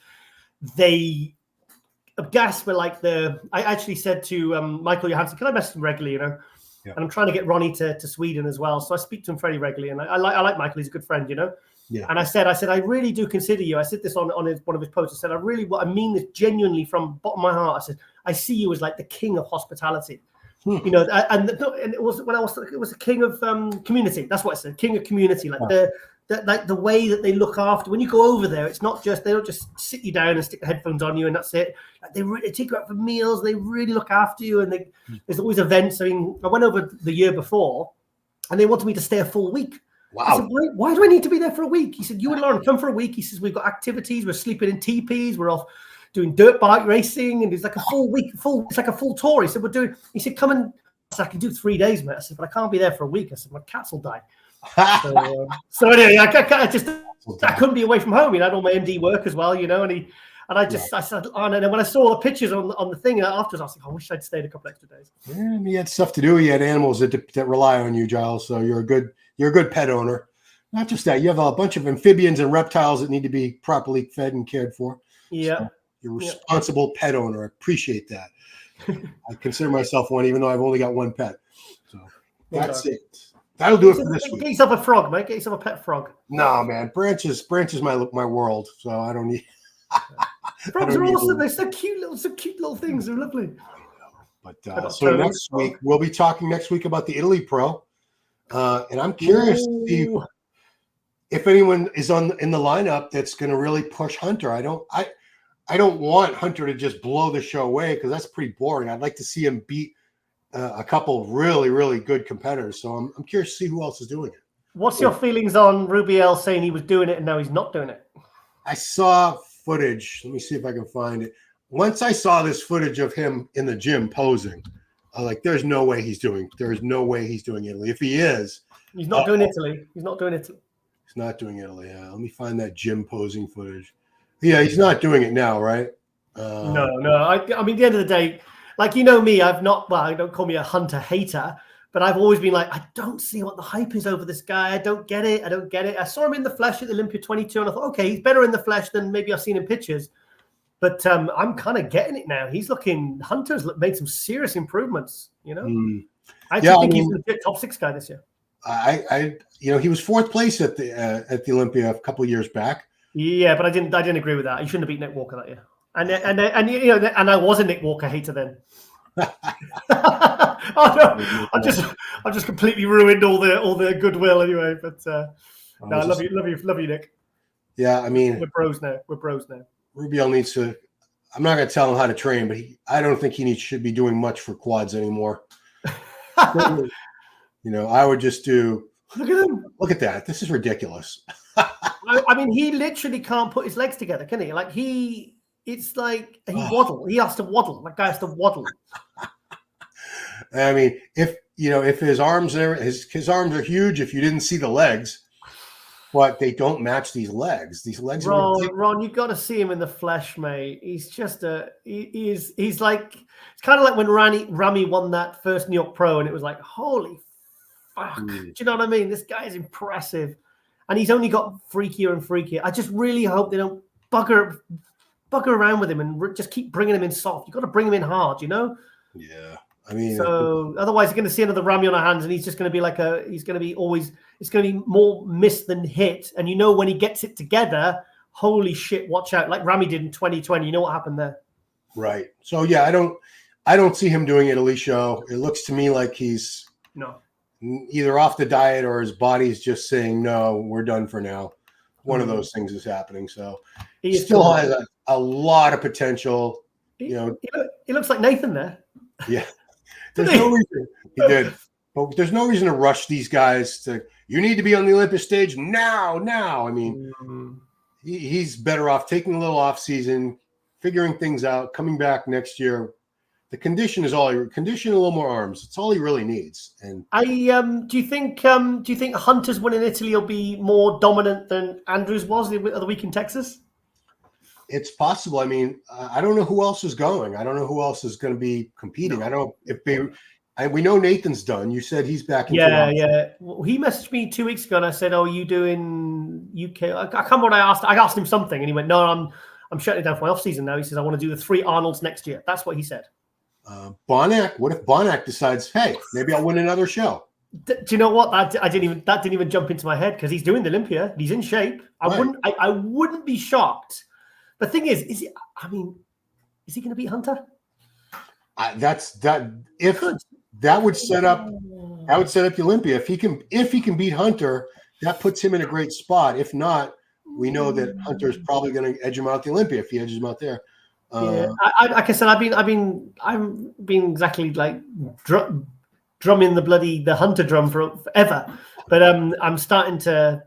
gas were like I actually said to Michael Johansson, can I message him regularly? Yeah. And I'm trying to get Ronnie to Sweden as well. So I speak to him fairly regularly. And I like Michael. He's a good friend, Yeah. And I said, I really do consider you. I said this on one of his posts. I said, I mean this genuinely from the bottom of my heart. I said, I see you as like the king of hospitality. And it was the king of community. That's what I said, king of community. Like the way that they look after. When you go over there, it's not just, they don't just sit you down and stick the headphones on you and that's it. Like they take you out for meals. They really look after you, and there's always events. I mean, I went over the year before, and they wanted me to stay a full week. Wow. I said, why do I need to be there for a week? He said, you and Lauren come for a week. He says, we've got activities. We're sleeping in teepees. We're off doing dirt bike racing. And it's like a full week, it's like a full tour. He said, he said, come and, I said, I can do 3 days, mate. I said, but I can't be there for a week. I said, my cats will die. So anyway, I couldn't be away from home. I had all my MD work as well, I said, and then when I saw the pictures on the thing afterwards, I was like, I wish I'd stayed a couple extra days. Yeah, you had stuff to do. You had animals that rely on you, Giles. So you're a good pet owner. Not just that, you have a bunch of amphibians and reptiles that need to be properly fed and cared for. Yeah. So you're a responsible pet owner. I appreciate that. I consider myself one, even though I've only got one pet. So that's it. That'll do it for this week. Get yourself a frog, mate. Get yourself a pet frog. No, man. Branch is my world. So I don't need. Frogs are awesome. They're so cute little things. They're lovely. But so next week we'll be talking about the Italy Pro, and I'm curious to see if anyone is in the lineup that's going to really push Hunter. I don't want Hunter to just blow the show away because that's pretty boring. I'd like to see him beat a couple really, really good competitors. So I'm curious to see who else is doing it. What's your feelings on Rubiel saying he was doing it and now he's not doing it? I saw footage. Let me see if I can find it. Once I saw this footage of him in the gym posing, I was like, there's no way he's doing Italy. If he is, he's not doing Italy. He's not doing Italy. He's not doing Italy. Yeah. Let me find that gym posing footage. Yeah, he's not doing it now, right? No. I mean, at the end of the day, like, me, I don't call me a Hunter hater, but I've always been like, I don't see what the hype is over this guy. I don't get it. I saw him in the flesh at Olympia 22, and I thought, okay, he's better in the flesh than maybe I've seen in pictures. But I'm kind of getting it now. Hunter's made some serious improvements, I think he's a top 6 guy this year. He was 4th place at the Olympia a couple of years back. Yeah, but I didn't agree with that. He shouldn't have beat Nick Walker that year. And I was a Nick Walker hater then. I just completely ruined all the goodwill anyway. But no, I love you, Nick. Yeah, I mean, we're bros now. Rubiel needs to. I'm not going to tell him how to train, but I don't think he should be doing much for quads anymore. I would just do. Look at him. Look at that. This is ridiculous. I mean, he literally can't put his legs together, can he? Like it's like he waddle. He has to waddle. That guy has to waddle. I mean, if his arms his arms are huge. If you didn't see the legs, but they don't match these legs. These legs. Ron, you got to see him in the flesh, mate. He's just he's like, it's kind of like when Ramy won that first New York Pro, and it was like, holy fuck. Do you know what I mean? This guy is impressive. And he's only got freakier and freakier. I just really hope they don't bugger around with him and just keep bringing him in soft. You've got to bring him in hard, Yeah. I mean, so otherwise you're going to see another Ramy on our hands, and he's just going to be it's going to be more miss than hit. And when he gets it together, holy shit, watch out. Like Ramy did in 2020. You know what happened there? Right. So yeah, I don't see him doing Italy show. It looks to me like he's either off the diet or his body's just saying, no, we're done for now. One of those things is happening. So he still has a lot of potential. He looks like Nathan there. Yeah. There's no reason. He did. But there's no reason to rush these guys you need to be on the Olympus stage now. I mean, he's better off taking a little off season, figuring things out, coming back next year. The condition is all. Condition a little more arms. It's all he really needs. And do you think Hunter's win in Italy will be more dominant than Andrews was the other week in Texas? It's possible. I mean, I don't know who else is going. I don't know who else is going to be competing. No. I don't. We know Nathan's done. You said he's back in. Yeah. Well, he messaged me 2 weeks ago, and I said, "Oh, are you doing UK?" I can't remember what I asked. I asked him something, and he went, "No, I'm shutting it down for my off season now." He says, "I want to do the 3 Arnolds next year." That's what he said. Bonac. What if Bonac decides, hey, maybe I'll win another show? Do you know what? That didn't even jump into my head because he's doing the Olympia. He's in shape. I wouldn't be shocked. The thing is he going to beat Hunter? That would set up the Olympia. If he can beat Hunter, that puts him in a great spot. If not, we know that Hunter's probably going to edge him out the Olympia if he edges him out there. Like I said, I've been exactly like drumming the Hunter drum forever, but I'm starting to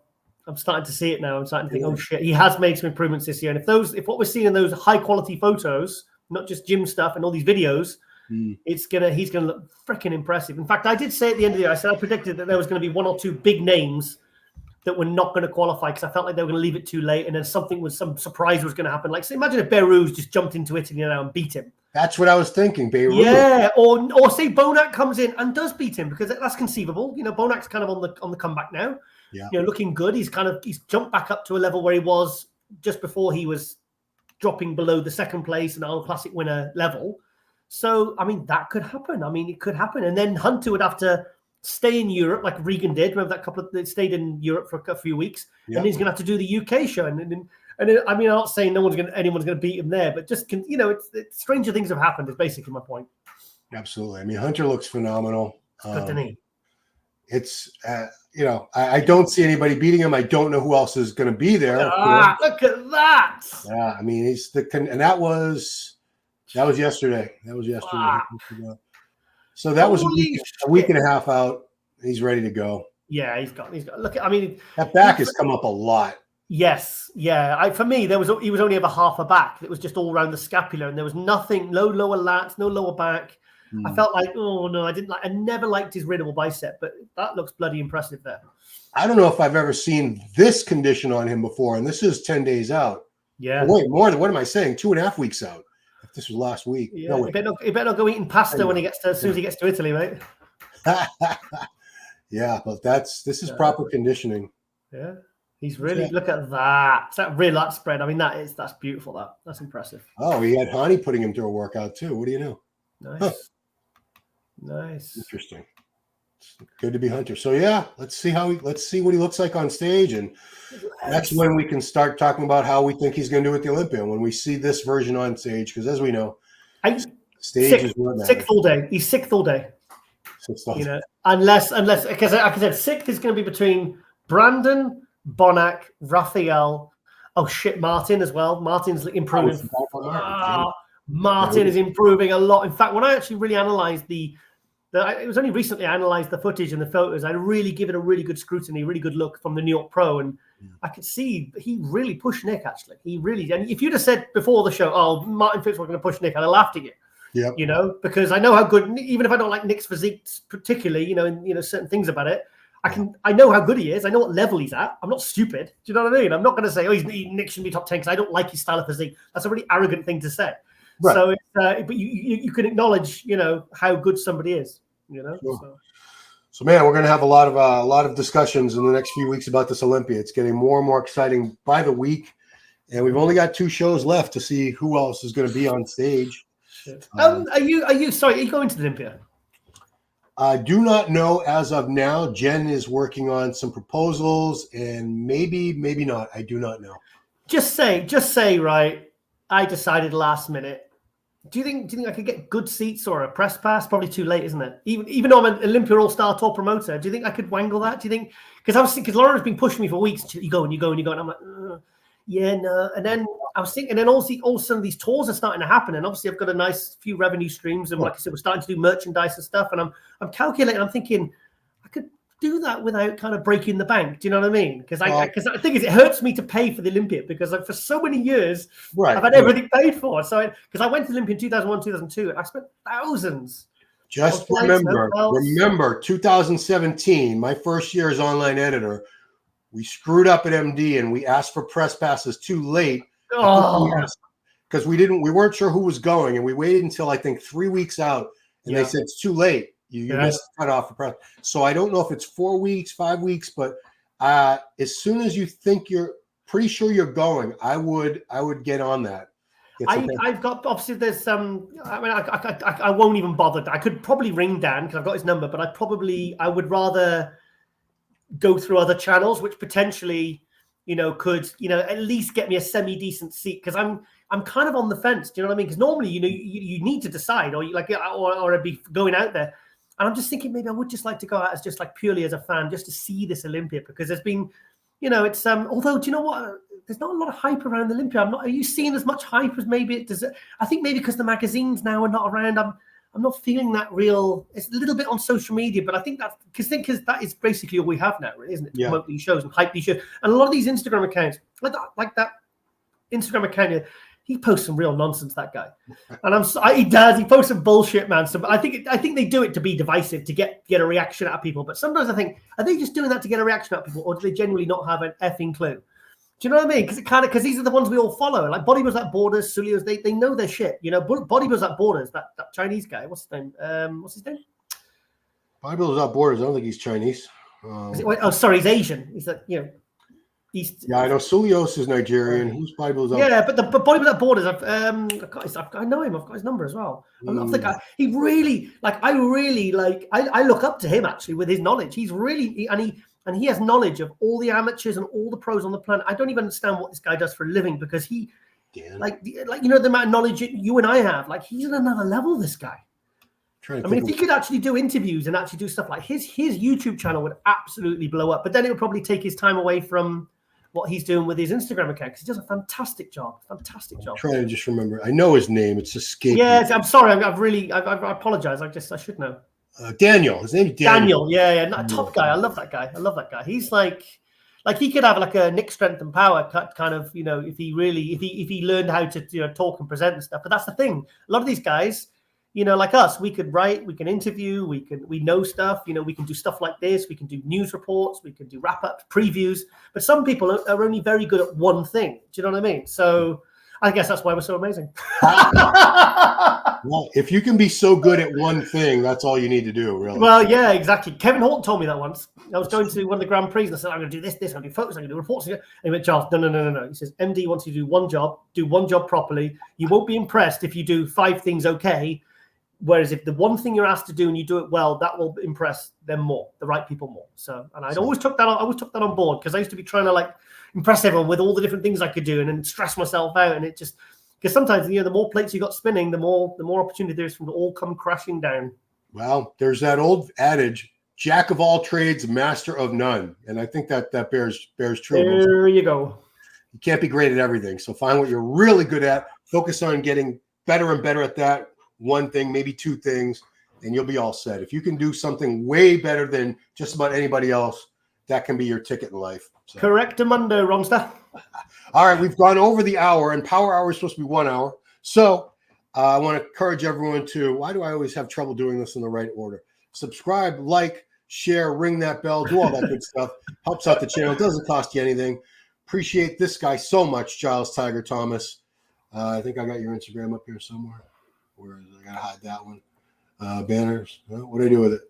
see it now. I'm starting to think, oh shit, he has made some improvements this year. And if what we're seeing in those high quality photos, not just gym stuff and all these videos, he's gonna look freaking impressive. In fact, I did say at the end of the year, I predicted that there was going to be one or two big names that were not going to qualify because I felt like they were going to leave it too late, and then some surprise was going to happen. Like, say, imagine if Beirut just jumped into Italy now and beat him. That's what I was thinking, Beirut. Yeah, or say Bonac comes in and does beat him, because that's conceivable. Bonac's kind of on the comeback now. Yeah, looking good. He's jumped back up to a level where he was just before he was dropping below the second place and Arnold Classic winner level. So, that could happen. It could happen. And then Hunter would have to stay in Europe like Regan did. Remember that they stayed in Europe for a few weeks, and he's going to have to do the UK show. And I'm not saying anyone's going to beat him there, but just stranger things have happened. Is basically my point. Absolutely. Hunter looks phenomenal. Good, doesn't he? It's I don't see anybody beating him. I don't know who else is going to be there. Look at that. Yeah, he's and that was yesterday. That was yesterday. Wow. So that was a week and a half out. He's ready to go. Yeah, he's got. Look, that back has come up a lot. Yes, yeah. For me, he was only ever half a back. It was just all around the scapula, and there was nothing, no lower lats, no lower back. I felt like, oh no, I never liked his readable bicep, but that looks bloody impressive there. I don't know if I've ever seen this condition on him before, and this is 10 days out. Yeah. Oh, wait, more than, what am I saying? 2.5 weeks out. This was last week. Yeah, no, he better not go eating pasta as soon as he gets to Italy, right? Yeah, but this is proper conditioning. Yeah, he's really look at that. It's that real lat spread. That's beautiful. That's impressive. Oh, he had Hani putting him through a workout too. What do you know? Nice, nice, interesting. It's good to be Hunter. So yeah, let's see what he looks like on stage, and that's when we can start talking about how we think he's going to do at the Olympia when we see this version on stage. Because as we know, stage is what matters. Sixth all day. He's sixth all day. Unless because like I said, sixth is going to be between Brandon, Bonac, Raphael. Oh shit, Martin as well. Martin's improving. Martin is improving a lot. In fact, when I actually really analysed it was only recently I analysed the footage and the photos. I really give it a really good scrutiny, really good look from the New York Pro, and I could see he really pushed Nick. Actually, he really. And if you'd have said before the show, "Oh, Martin Fitz was going to push Nick," I'd have laughed at you. Yeah, because I know how good. Even if I don't like Nick's physique particularly, certain things about it, I know how good he is. I know what level he's at. I'm not stupid. Do you know what I mean? I'm not going to say, "Oh, Nick shouldn't be top 10" because I don't like his style of physique. That's a really arrogant thing to say. Right. So, but you can acknowledge, how good somebody is. Sure. So, man, we're going to have a lot of discussions in the next few weeks about this Olympia. It's getting more and more exciting by the week, and we've only got 2 shows left to see who else is going to be on stage. Are you going to the Olympia? I do not know as of now. Jen is working on some proposals, and maybe not. I do not know. Just say, right, I decided last minute. Do you think I could get good seats or a press pass? Probably too late, isn't it? Even though I'm an Olympia All-Star Tour promoter, do you think I could wangle that? Do you think? Because Lauren's been pushing me for weeks. You go, and I'm like, yeah, no. And then I was thinking, and then all of a sudden these tours are starting to happen, and obviously I've got a nice few revenue streams, and like I said, we're starting to do merchandise and stuff, and I'm calculating. I'm thinking I could do that without kind of breaking the bank. Do you know what I mean? Because the thing is, it hurts me to pay for the Olympia because for so many years I've had everything paid for. So because I went to the Olympia in 2001, 2002, and I spent thousands. Just remember 2017, my first year as online editor, we screwed up at MD and we asked for press passes too late. Because we weren't sure who was going, and we waited until I think 3 weeks out, and they said it's too late. You missed the cutoff for press. So I don't know if it's 4 weeks, 5 weeks, but as soon as you think you're pretty sure you're going, I would get on that. I've got, obviously there's some, I mean, I won't even bother. I could probably ring Dan because I've got his number, but I would rather go through other channels, which potentially, could, at least get me a semi-decent seat. Because I'm kind of on the fence. Do you know what I mean? Because normally, you need to decide, or I'd be going out there. And I'm just thinking maybe I would just like to go out as just like purely as a fan, just to see this Olympia, because there's been, it's although, do you know what? There's not a lot of hype around Olympia. Are you seeing as much hype as maybe it does? I think maybe because the magazines now are not around. I'm not feeling that real. It's a little bit on social media, but I think that's because that is basically all we have now, really, isn't it? To promote these shows and hype these shows. And a lot of these Instagram accounts, like that Instagram account, he posts some real nonsense, that guy. And he does. He posts some bullshit, man. So I think they do it to be divisive, to get a reaction out of people. But sometimes I think, are they just doing that to get a reaction out of people, or do they genuinely not have an effing clue? Do you know what I mean? Because these are the ones we all follow. Like Bodybuilders At Borders, Sulios, they know their shit. Bodybuilders At Borders, that Chinese guy. What's his name? Bodybuilders At Borders. I don't think he's Chinese. He's Asian. He's like, East. Yeah, I know Sulios is Nigerian. Who's Bodybuilders? Yeah, but Bodybuilders At Borders. I know him. I've got his number as well. I love the guy. He really I look up to him actually with his knowledge. He's really and he has knowledge of all the amateurs and all the pros on the planet. I don't even understand what this guy does for a living, because he, the amount of knowledge you and I have, like he's at another level, this guy. I mean, if he could actually do interviews and actually do stuff like his YouTube channel would absolutely blow up, but then it would probably take his time away from what he's doing with his Instagram account, because he does a fantastic job. I'm trying to just remember. I know his name. It's escaping. Yeah, I'm sorry. I apologize. I should know. Daniel. His name's Daniel. Yeah. Top guy. I love that guy. He's like he could have like a Nick Strength and Power kind of, if he learned how to talk and present and stuff. But that's the thing. A lot of these guys, like us, we could write, we can interview, we know stuff, we can do stuff like this, we can do news reports, we can do wrap-ups, previews. But some people are only very good at one thing. Do you know what I mean? So I guess that's why we're so amazing. Well, if you can be so good at one thing, that's all you need to do, really. Well, yeah, exactly. Kevin Horton told me that once. I was going to one of the Grand Prix and I said, I'm going to do this, I'm going to do photos, I'm going to do reports. And he went, Charles, no. He says, MD wants you to do one job properly. You won't be impressed if you do 5 things okay. Whereas if the one thing you're asked to do and you do it well, that will impress them more, the right people more. So, and I always took that on board, because I used to be trying to impress everyone with all the different things I could do and then stress myself out. And it just, because sometimes, the more plates you got spinning, the more opportunity there is for them to all come crashing down. Well, there's that old adage, jack of all trades, master of none. And I think that bears true. There you go. You can't be great at everything. So find what you're really good at, focus on getting better and better at that one thing, maybe 2 things, and you'll be all set. If you can do something way better than just about anybody else, that can be your ticket in life. So. Correctamundo, Ronster. All right, we've gone over the hour, and Power Hour is supposed to be 1 hour. So I want to encourage everyone to, why do I always have trouble doing this in the right order? Subscribe, like, share, ring that bell, do all that good stuff. Helps out the channel. It doesn't cost you anything. Appreciate this guy so much, Giles Tiger Thomas. I think I got your Instagram up here somewhere. Where is it? I got to hide that one. Banners. What do I do with it?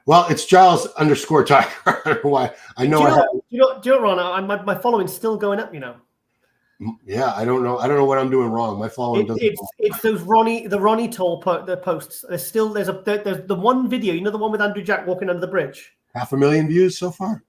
Well, it's Giles _ Tiger. I don't know why. I know. Do you know, Ron? My following's still going up. Yeah, I don't know. I don't know what I'm doing wrong. My following doesn't. It's those Ronnie Toll the posts. There's the one video. The one with Andrew Jack walking under the bridge. 500,000 views so far.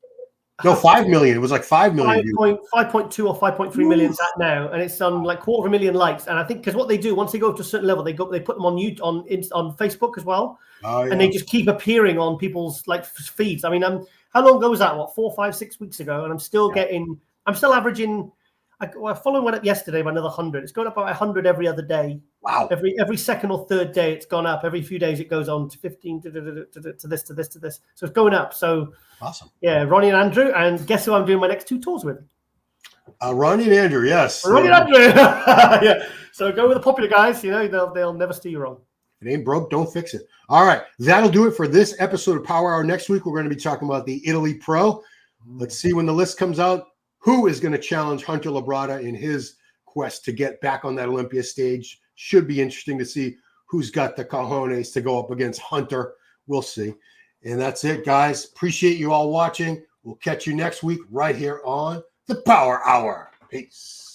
No, 5 million. It was like 5 million. 5.2 or 5.3 million that now, and it's on like 250,000 likes. And I think because what they do once they go up to a certain level, they put them on Facebook as well, and they just keep appearing on people's feeds. I mean, how long ago was that? 4, 5, 6 weeks ago, and I'm still averaging. Following went up yesterday by another 100. It's going up by 100 every other day. Wow. Every second or third day, it's gone up. Every few days, it goes on to 15 to this. So it's going up. So awesome. Yeah, Ronnie and Andrew. And guess who I'm doing my next 2 tours with? Ronnie and Andrew, yes. Ronnie and Andrew. Yeah. So go with the popular guys. They'll never steer you wrong. If it ain't broke, don't fix it. All right. That'll do it for this episode of Power Hour. Next week, we're going to be talking about the Italy Pro. Let's see when the list comes out. Who is going to challenge Hunter Labrada in his quest to get back on that Olympia stage? Should be interesting to see who's got the cojones to go up against Hunter. We'll see. And that's it, guys. Appreciate you all watching. We'll catch you next week right here on the Power Hour. Peace.